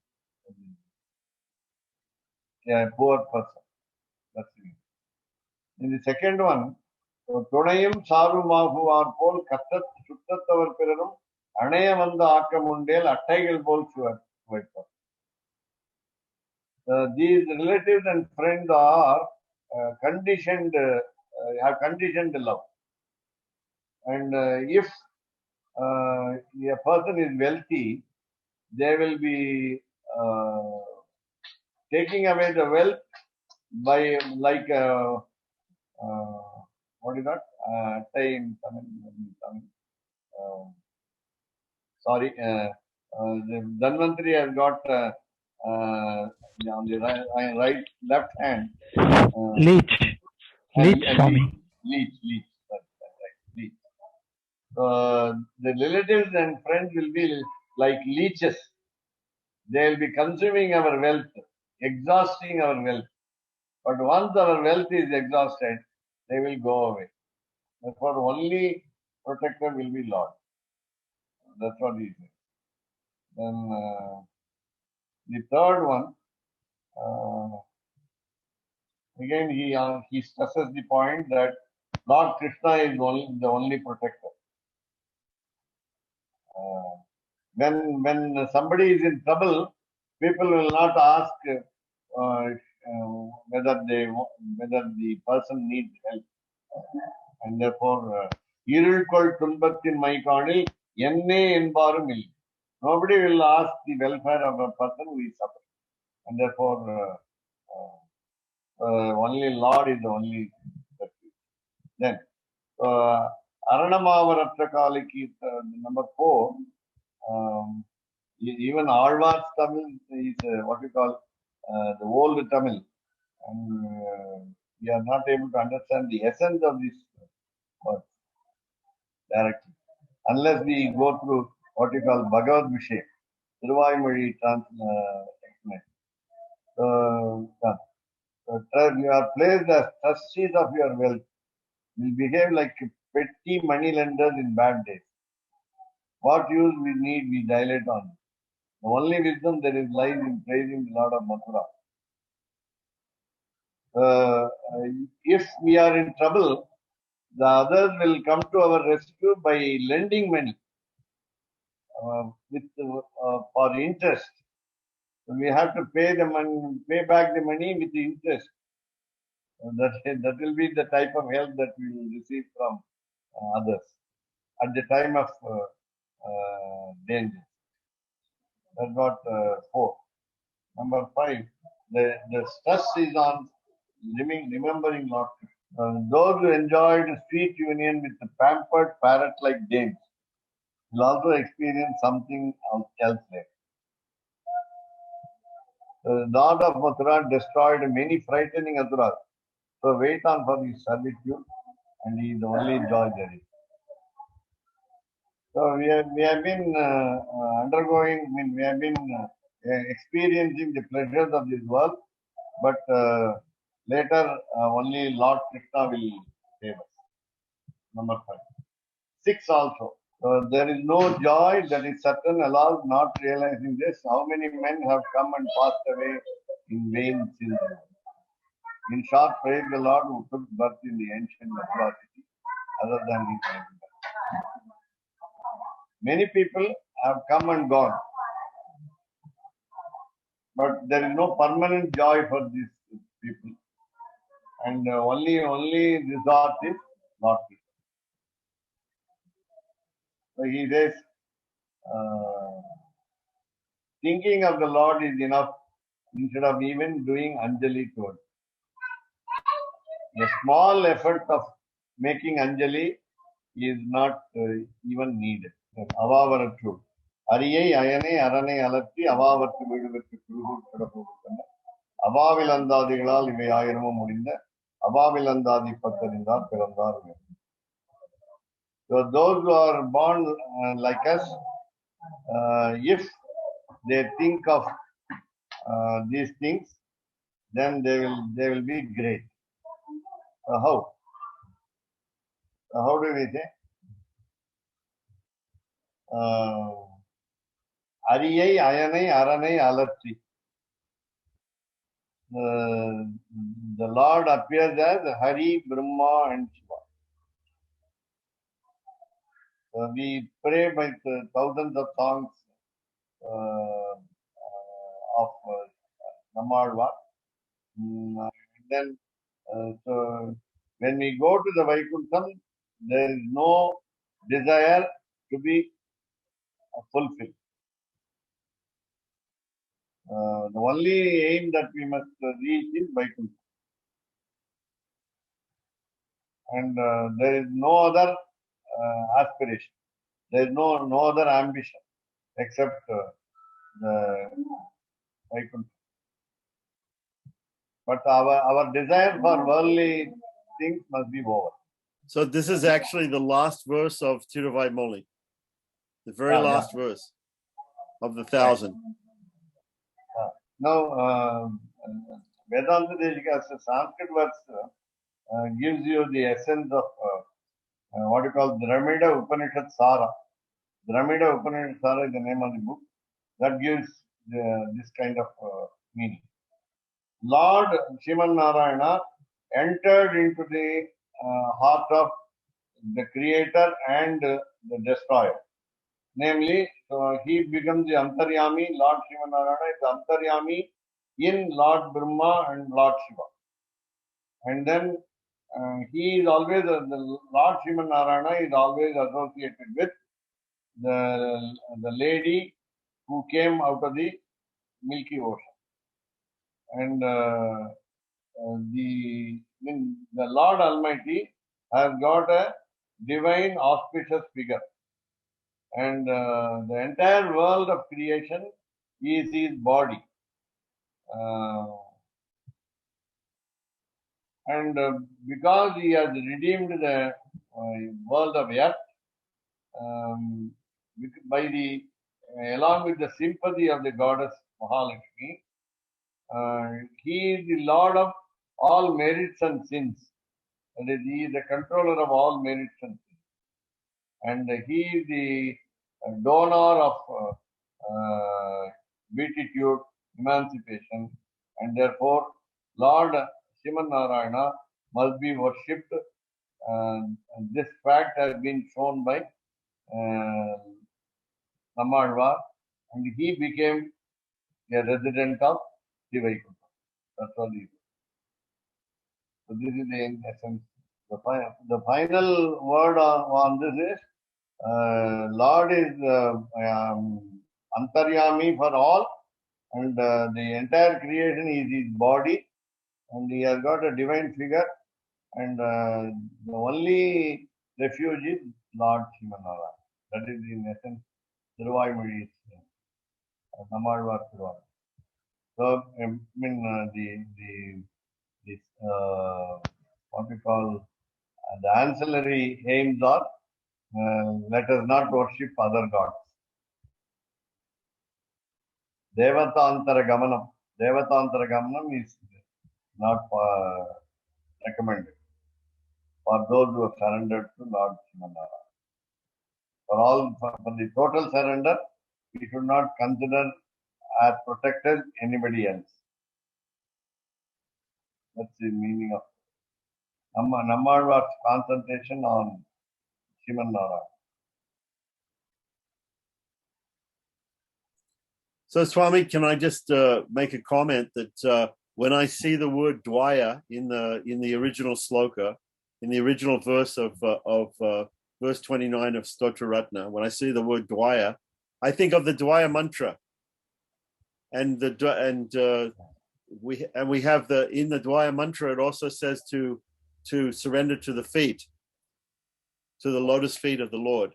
A poor person. That's it. In the second one, Tunayum Saru Mahu are Pol Katat Suttattavar Pirarum, Anayamanda Akamundel, Attaigal Pol Shuar. These relatives and friends are conditioned, have conditioned love. And if a person is wealthy, they will be taking away the wealth by like what is that? Sorry, The Dhanvantari has got on the right left hand. Leech, Swami. Leech. That's right, leech. The relatives and friends will be like leeches. They will be consuming our wealth, exhausting our wealth. But once our wealth is exhausted, they will go away. Therefore, only protector will be Lord. That's what he says. Then the third one, again he stresses the point that Lord Krishna is the only protector. When somebody is in trouble, people will not ask whether the person needs help, and therefore இருள்கொள் துன்பத்தின் மைகாணில் என்னே என்பாரும் இல்லை. Nobody will ask the welfare of a person who is suffering, and therefore only Lord is the only refuge. Then Aranamavaratta Kaliki, number 4. Even Alvar's Tamil is what we call the old Tamil, and we are not able to understand the essence of this word directly unless we go through what we call Bhagavad Vishaya, Thiruvaimozhi explanation. You are placed as trustees of your wealth, will behave like petty money lenders in bad days. What use we need, we dilate on. The only wisdom there is lies in praising the Lord of Mathura. If we are in trouble, the others will come to our rescue by lending money for interest. So we have to pay back the money with the interest. That will be the type of help that we will receive from others at the time of danger. That's what 4. Number 5, the stress is on remembering Lord. Those who enjoyed sweet union with the pampered parrot-like dames will also experience something elsewhere. The Lord of Mathura destroyed many frightening asuras. So wait on for his servitude, and he is the only joy there is. So we have been experiencing the pleasures of this world, but later only Lord Krishna will save us. Number 5. 6 also. There is no joy that is certain, alas, not realizing this. How many men have come and passed away in vain since? In short, praise the Lord who took birth in the ancient Mathura city, other than his name. Many people have come and gone, but there is no permanent joy for these people, and only resort is Lord Krishna. So he says, thinking of the Lord is enough instead of even doing Anjali to it. A small effort of making Anjali is not even needed. Avavaratu. Ariyai ayane arane alatti avavartu veeduvekku kuruvur kadapuvukkanna. Avavilandadigalal ivai aayiramu mudinda. Avavilandadi pattarindar pirandar. So those who are born like us, if they think of these things, then they will be great. How? How do we say? Ariyai ayanai aranai alatti. The Lord appears as Hari, Brahma, and Shiva. We pray by thousands of songs of Nammalvar. Then, so when we go to the Vaikuntham, there is no desire to be fulfilled. The only aim that we must reach is Vaikuntham. And there is no other aspiration. There is no other ambition. except the Vaikuntha. But our desire for worldly things must be over. So this is actually the last verse of Tiruvaimoli, the very last verse of the 1,000. Now, Vedanta Deshika, Sanskrit verse gives you the essence of what you call Dramida Upanishad Sara. Dramida Upanishad Sara is the name of the book that gives this kind of meaning. Lord Sriman Narayana entered into the heart of the creator and the destroyer. Namely, he becomes the Antaryami. Lord Sriman Narayana is Antaryami in Lord Brahma and Lord Shiva. And then he is always, the Lord Sriman Narayana is always associated with the lady who came out of the Milky Ocean. And the Lord Almighty has got a divine auspicious figure. And the entire world of creation is his body. And because he has redeemed the world of earth, along with the sympathy of the goddess Mahalakshmi, he is the Lord of all merits and sins. That is, he is the controller of all merits and sins. And he is the donor of beatitude, emancipation, and therefore Lord Sriman Narayana must be worshipped. And this fact has been shown by Nammalvar, and he became a resident of Vaikuntha. That's all he is. So this is in essence. The final word on this is Lord is Antaryami for all, and the entire creation is his body, and he has got a divine figure, and the only refuge is Lord Shivanara. That is in essence Thiruvaimozhi's Nammalvar Thiruvaimozhi. So what we call the ancillary aims are let us not worship other gods. Devatantara Gamanam is not recommended for those who have surrendered to Lord Shivanara. For the total surrender, we should not consider as protected anybody else. That's the meaning of Nammalvar's concentration on Sriman Narayana. So Swami, can I just make a comment that when I see the word Dwaya in the original sloka, in the original verse of verse 29 of Stotra Ratna, when I see the word Dwaya, I think of the Dwaya mantra, and we have in the Dwaya mantra it also says to surrender to the feet, to the lotus feet of the Lord,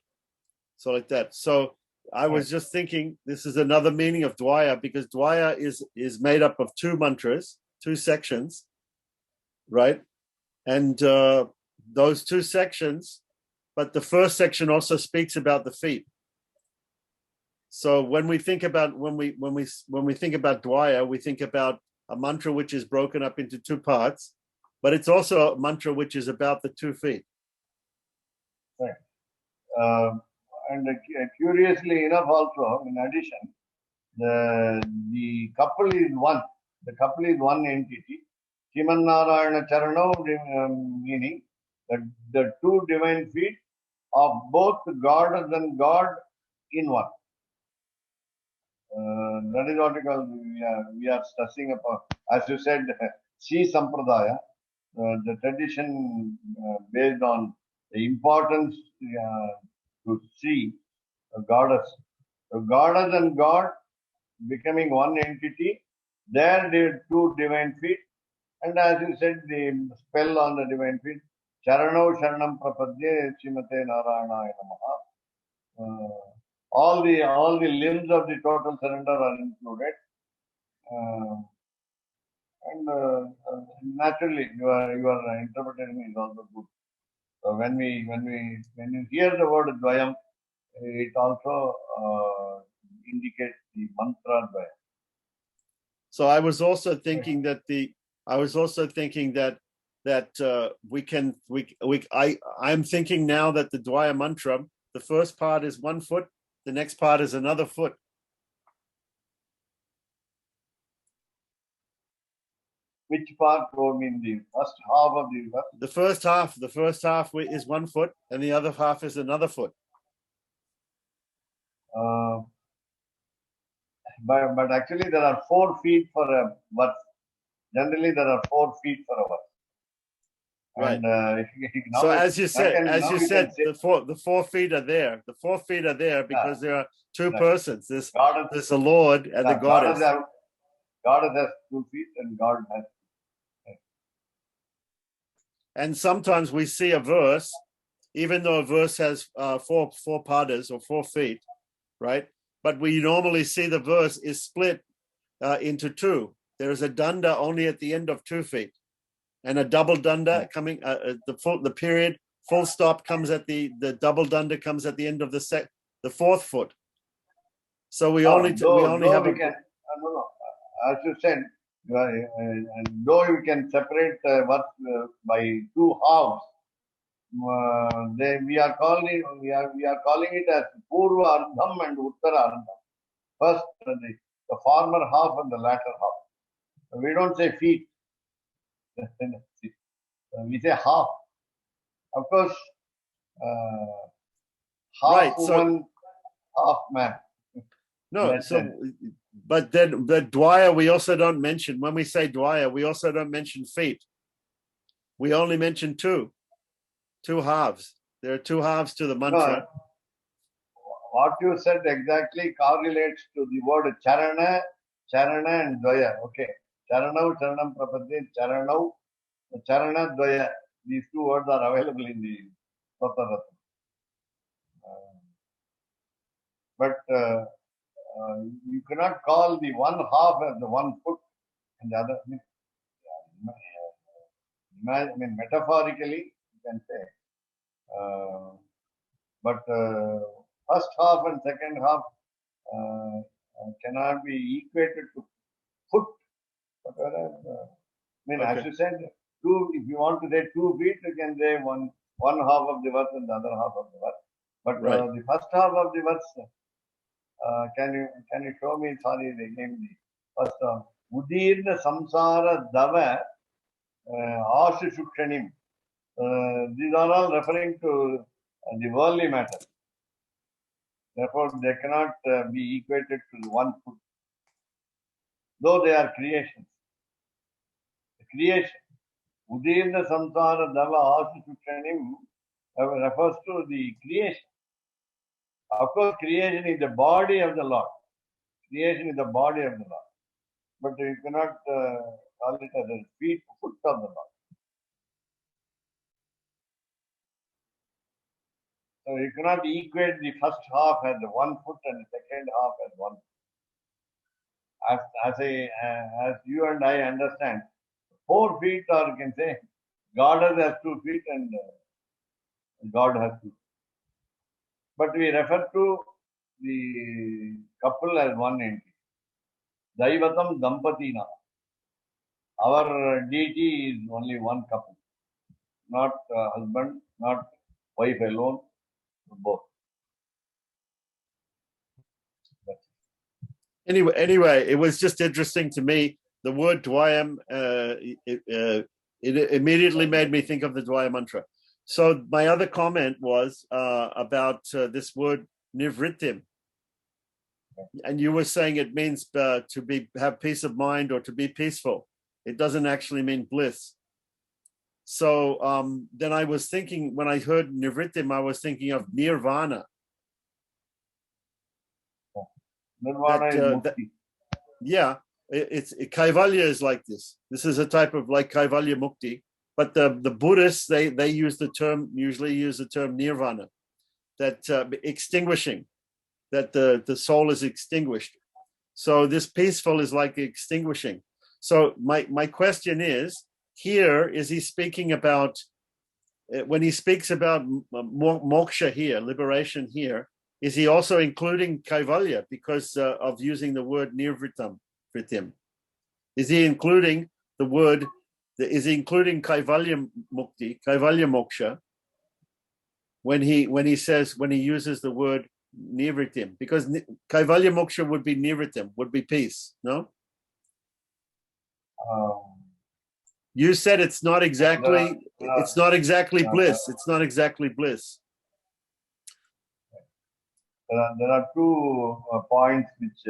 so like that. So I was just thinking this is another meaning of Dwaya, because Dwaya is made up of two mantras, two sections, right? And those two sections, but the first section also speaks about the feet. So when we think about Dwaya, we think about a mantra which is broken up into two parts, but it's also a mantra which is about the 2 feet. Right. And curiously enough, also in addition, the couple is one. The couple is one entity. Sriman Narayana Charano, meaning that the 2 divine feet of both goddess and God in one. That is what we are stressing upon. As you said, Sri Sampradaya, the tradition based on the importance to see a goddess. So goddess and God becoming one entity, there the 2 divine feet, and as you said, the spell on the divine feet, Charano Sharanam Prapadye Srimate Narayana Namaha. all the limbs of the total surrender are included. Naturally, your interpretation is also good. So when you hear the word Dvayam, it also indicates the mantra Dvayam. So I was also thinking that I'm thinking now that the Dvaya mantra, the first part is 1 foot, the next part is another foot. Which part? I mean, the first half of the verse? The first half is 1 foot, and the other half is another foot. But actually, there are 4 feet for a verse. Generally, there are 4 feet for a verse. Right. And so as you said, the 4 feet are there. The 4 feet are there because there are 2 persons. There's the Lord and the Goddess. God has 2 feet, and God has. And sometimes we see a verse, even though a verse has 4 padas or 4 feet, right? But we normally see the verse is split into 2. There is a danda only at the end of 2 feet, and a double danda coming. The period full stop comes at the double danda comes at the end of the 4th foot. So we only have. As you said, and though you can separate verse by 2 halves, we are calling it as Purva Ardham and Uttara Ardham. First, the former half and the latter half. We don't say feet. We say half. Of course, half woman, half man. No, but then the Dwaya we also don't mention. When we say Dwaya, we also don't mention feet. We only mention 2 halves. There are 2 halves to the mantra. No, what you said exactly correlates to the word Charana and Dvaya. Okay. Charanau, Charanam Prapadde, Charana, Dvaya. These 2 words are available in the Sattva. But you cannot call the 1 half as the 1 foot and the other. Metaphorically, you can say. But first half and second half cannot be equated to foot. As you said, 2. If you want to say 2 feet, you can say one half of the verse and the other half of the verse. But the first half of the verse, can you show me? Sorry, again the first half. Udirna samsara dava ashu shukshanim. These are all referring to the worldly matter. Therefore, they cannot be equated to the 1 foot, though they are creations. The creation. Udirna samsara dava ashu shukshanim refers to the creation. Of course, creation is the body of the Lord. Creation is the body of the Lord. But you cannot call it as a foot of the Lord. So you cannot equate the first half as 1 foot and the second half as 1 foot. As you and I understand, 4 feet, or you can say God has 2 feet and God has 2. But we refer to the couple as one entity. Daivatam Dampatina. Our deity is only one couple, not husband, not wife alone, both. Anyway, it was just interesting to me. The word Dvayam, it immediately made me think of the Dvaya mantra. So my other comment was about this word nivritim, and you were saying it means to have peace of mind or to be peaceful. It doesn't actually mean bliss. So then I was thinking, when I heard nivritim, I was thinking of nirvana. Nirvana is mukti. Kaivalya is like this. This is a type of like Kaivalya mukti. But the Buddhists, they usually use the term nirvana, that extinguishing, that the soul is extinguished. So this peaceful is like extinguishing. So my question is, here, is he speaking about, when he speaks about moksha here, liberation here, is he also including kaivalya because of using the word nirvritam? Is he including the word, is he including kaivalya mukti, kaivalya moksha, when he uses the word nirvritim? Because kaivalya moksha would be nirvritim, would be peace, no? You said it's not exactly bliss. It's not exactly bliss. There are two points which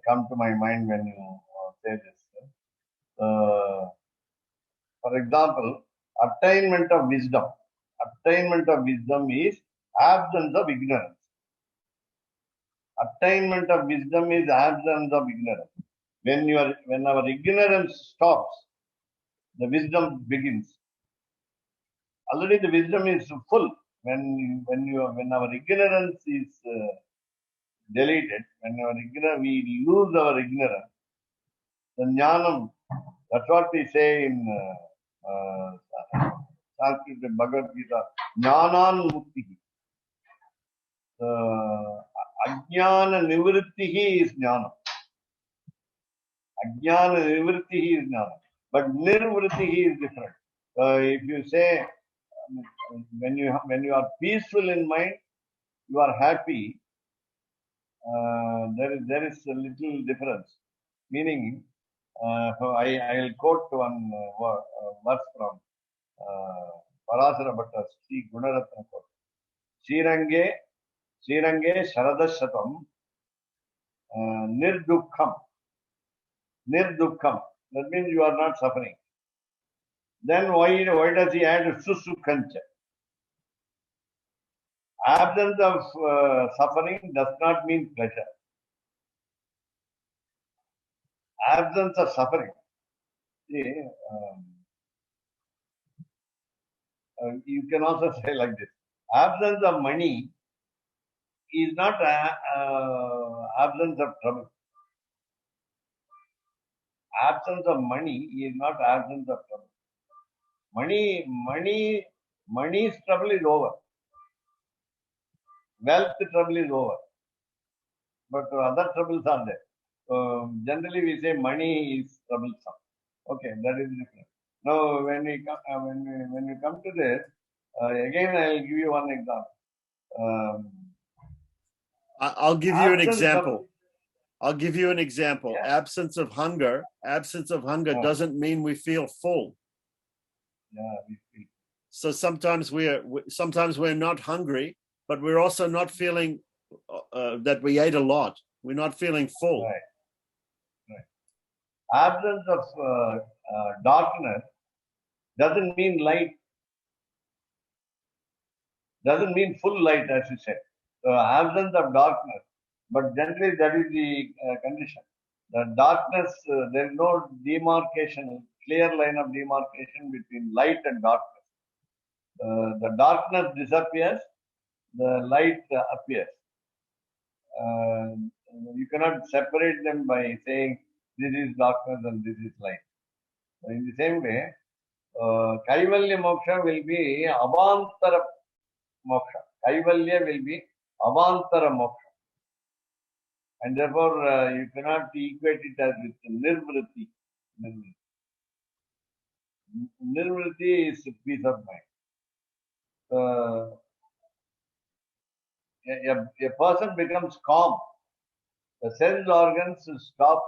come to my mind when you say this. For example, attainment of wisdom. Attainment of wisdom is absence of ignorance. Attainment of wisdom is absence of ignorance. When our ignorance stops, the wisdom begins. Already the wisdom is full. When our ignorance is deleted, we lose our ignorance. The jnanam, that's what we say in Sanskrit Bhagavad Gita, jnanan mukti. Ajnana nivrittihi is jnana. Ajnana nivrittihi is jnana. But nirvrittihi is different. If you say, when you are peaceful in mind, you are happy, there is a little difference. Meaning, I will quote one verse from Parasara Bhatta, Sri Gunaratna quote. Srirange Sharadashatam Nirdukham. Nirdukham. That means you are not suffering. Then why does he add Susukhancha? Absence of suffering does not mean pleasure. Absence of suffering. See, you can also say like this. Absence of money is not absence of trouble. Absence of money is not absence of trouble. Money's trouble is over. Wealth trouble is over. But other troubles are there. Generally we say money is troublesome. Okay, that is different. Now when we come to this, again I will give you one example. I'll give you an example. Yeah. Absence of hunger doesn't mean we feel full. Yeah, we feel. So sometimes we're not hungry, but we're also not feeling that we ate a lot. We're not feeling full. Right. Absence of darkness doesn't mean light. Doesn't mean full light, as you said. So absence of darkness, but generally that is the condition. The darkness, there is no demarcation, clear line of demarcation between light and darkness. The darkness disappears, the light appears. You cannot separate them by saying this is darkness and this is light. In the same way, Kaivalya Moksha will be Avantara Moksha. Kaivalya will be Avantara Moksha. And therefore, you cannot equate it as with Nirvriti. Nirvriti is peace of mind. A person becomes calm. The sense organs stop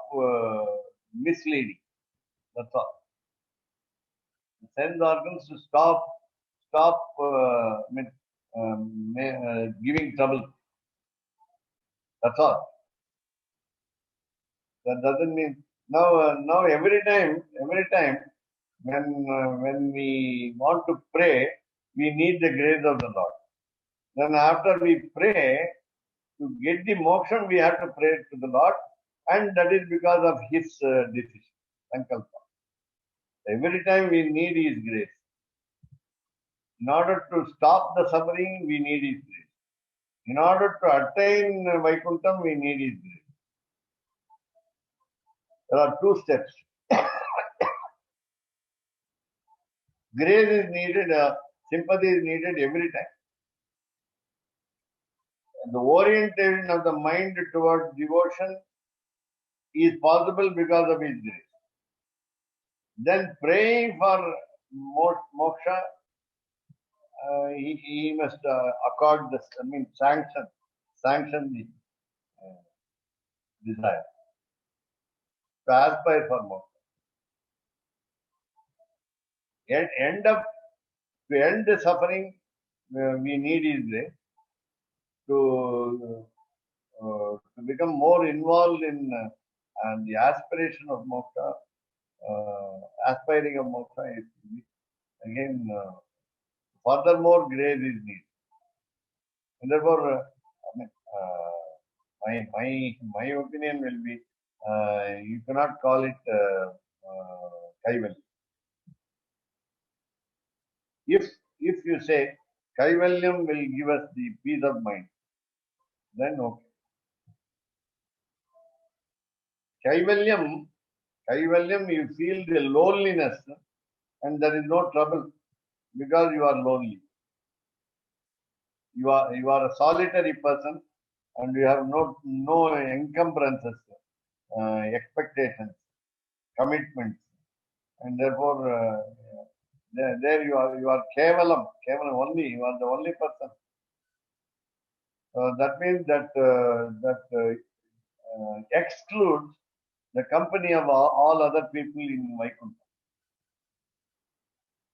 misleading. That's all. The sense organs stop giving trouble. That's all. That doesn't mean now every time when we want to pray, we need the grace of the Lord. Then after we pray, to get the moksha, we have to pray to the Lord, and that is because of His decision, sankalpa. Every time we need His grace. In order to stop the suffering, we need His grace. In order to attain Vaikuntham, we need His grace. There are two steps. Grace is needed, sympathy is needed every time. The orientation of the mind towards devotion is possible because of His grace. Then praying for moksha, he must accord this, sanction the desire to aspire for moksha. To end the suffering, we need His grace to become more involved in the aspiration of moksha, aspiring of moksha is again furthermore grace is needed. And therefore, my opinion will be you cannot call it kaivalya. If you say kaivalyam will give us the peace of mind, then okay. Kaivalyam, you feel the loneliness and there is no trouble because you are lonely. You are a solitary person and you have no encumbrances, expectations, commitments, and therefore there you are kevalam only. You are the only person. That means that excludes the company of all other people in Vaikuntham.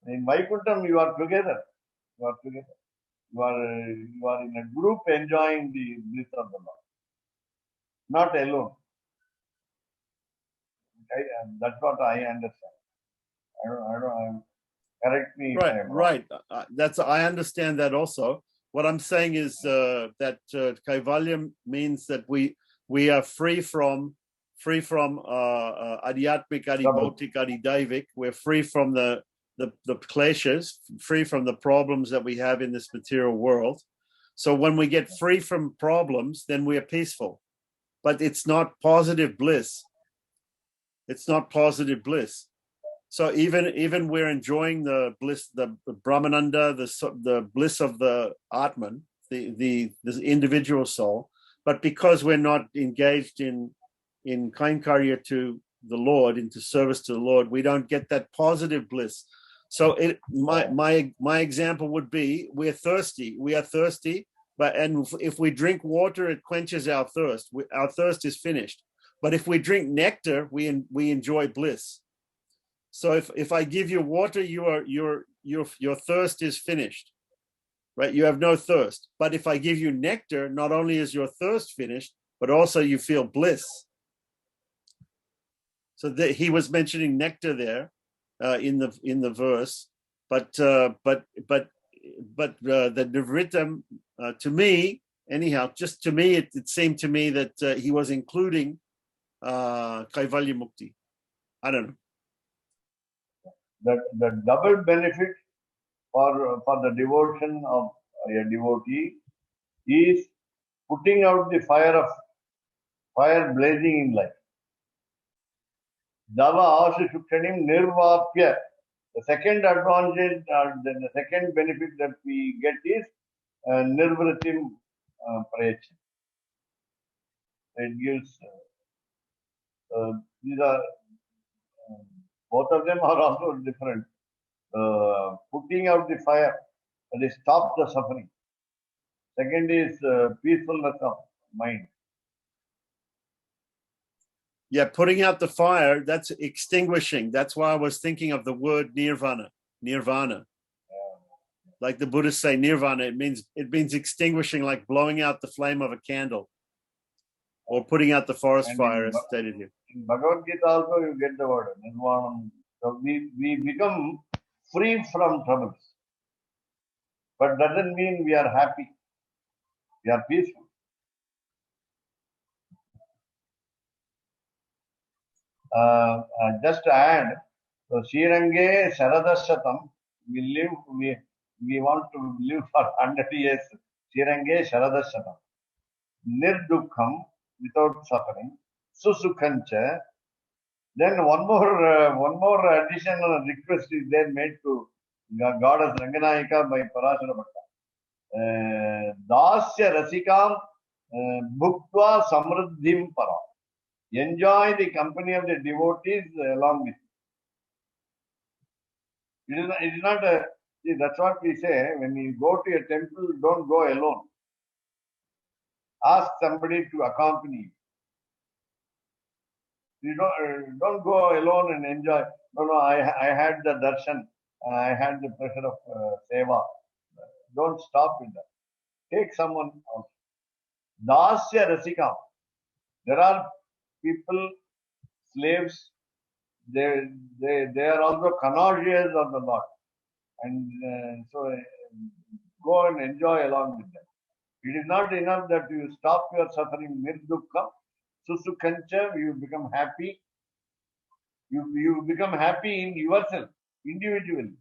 In Vaikuntham, you are together. You are together. You are in a group enjoying the bliss of the Lord, not alone. Okay? And that's what I understand. I don't. Correct me. Right. I understand that also. What I'm saying is that Kaivalyam means that we are free from adhyatmik, adibhautik, adidaivik. We're free from the kleshas, free from the problems that we have in this material world. So when we get free from problems, then we are peaceful. But it's not positive bliss. It's not positive bliss. So even we're enjoying the bliss, the Brahmananda, the bliss of the Atman, the individual soul, but because we're not engaged in kainkarya to the Lord, into service to the Lord, we don't get that positive bliss. So my example would be we're thirsty. We are thirsty, and if we drink water, it quenches our thirst. Our thirst is finished. But if we drink nectar, we enjoy bliss. So if I give you water, your thirst is finished, right? You have no thirst. But if I give you nectar, not only is your thirst finished, but also you feel bliss. So he was mentioning nectar there in the verse, but the Nivritam, to me, anyhow, just to me, it seemed to me that he was including Kaivalya Mukti. I don't know. The double benefit for the devotion of a devotee is putting out the fire blazing in life. Dava ashu shukshanim nirvapya. The second advantage, the second benefit that we get is nirvritim prayachya. It gives these are both of them are also different. Putting out the fire, that is stop the suffering. Second is peacefulness of mind. Yeah, putting out the fire, that's extinguishing. That's why I was thinking of the word nirvana. Like the Buddhists say nirvana, it means extinguishing, like blowing out the flame of a candle or putting out the forest fire, as stated here. In Bhagavad Gita also you get the word nirvana. So we become free from troubles. But doesn't mean we are happy. We are peaceful. Just to add, so Srirange Sharadashatam, we want to live for 100 years Chirange Sharadashanam. Nirdukham, without suffering. Susukhancha. Then one more additional request is there made to goddess Ranganayika by Parashara Bhatta. Dasya Rasikam Bhuktva Samruddhim Para. Enjoy the company of the devotees along with you. It is not a, see, that's what we say, when you go to a temple, don't go alone. Ask somebody to accompany you. You don't go alone and enjoy. No, I had the darshan, I had the pleasure of seva. Don't stop with that. Take someone else. Dasya Rasika. There are people, slaves, they are also connoisseurs of the Lord. And so go and enjoy along with them. It is not enough that you stop your suffering, nirdukha, susukhancha, you become happy. You become happy in yourself, individually.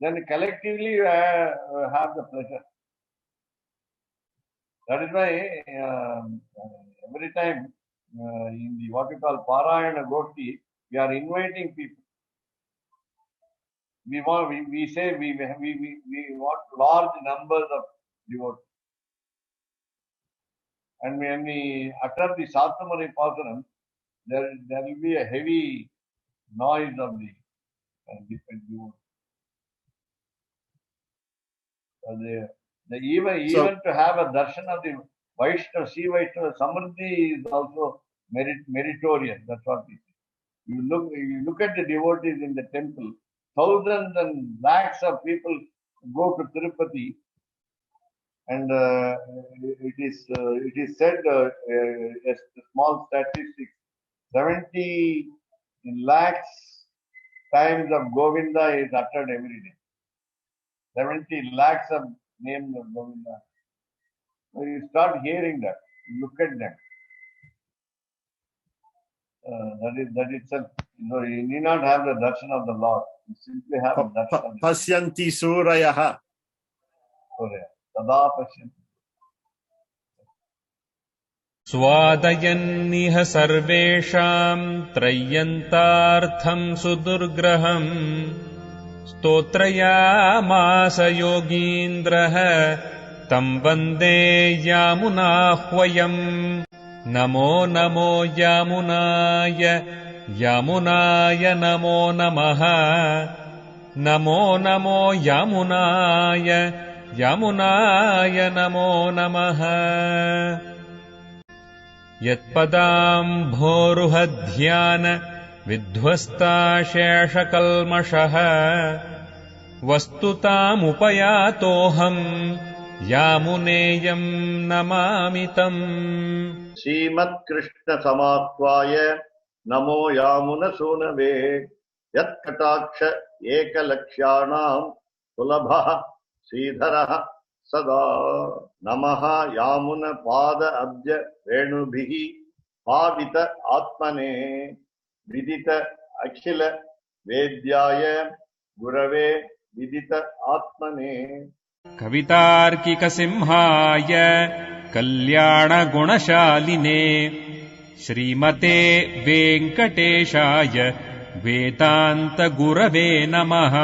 Then collectively you have the pleasure. That is why every time in the what we call Parayana Goshti, we are inviting people. We say we want large numbers of devotees. And when we utter the Satamari Pasaram, there will be a heavy noise of the different devotees. Even to have a darshan of the Vaishnava, Sri Vaishnava Samruddhi is also meritorious. That's what we say. You look at the devotees in the temple, thousands and lakhs of people go to Tirupati, and it is said, a small statistic, 70 lakhs times of Govinda is uttered every day. 70 lakhs of names of Govinda. So you start hearing that, look at them. That itself, you need not have the darshan of the Lord. You simply have the darshan of the Pasyanti Surayaha. Sada Pasyanti. स्वादयन्निह सर्वेषाम् त्रय्यन्तार्थम् सुदुर्ग्रहम् स्तोत्रयामास योगीन्द्रः तम् वन्दे यामुनाह्वयम् नमो नमो यामुनाय यामुनाय नमो नमः नमो नमो यामुनाय यामुनाय नमो नमः यत्पदाम्भोरुहध्यान विध्वस्ताशेषकल्मषः वस्तुतामुपयातोऽहम् यामुनेयम् नमामि तम् Srimad Krishna Samatvaya Namo Yamuna Sunave Yat Kataksha Ekalakshanam Sulabha Sridharaha Sada Namaha Yamuna Pada Abja Venubhihi Pavita Atmane Vidita Akhila Vedyaya Gurave Vidita Atmane कवितार्किकसिंहाय कल्याणगुणशालिने श्रीमते वेङ्कटेशाय वेदान्तगुरवे नमः।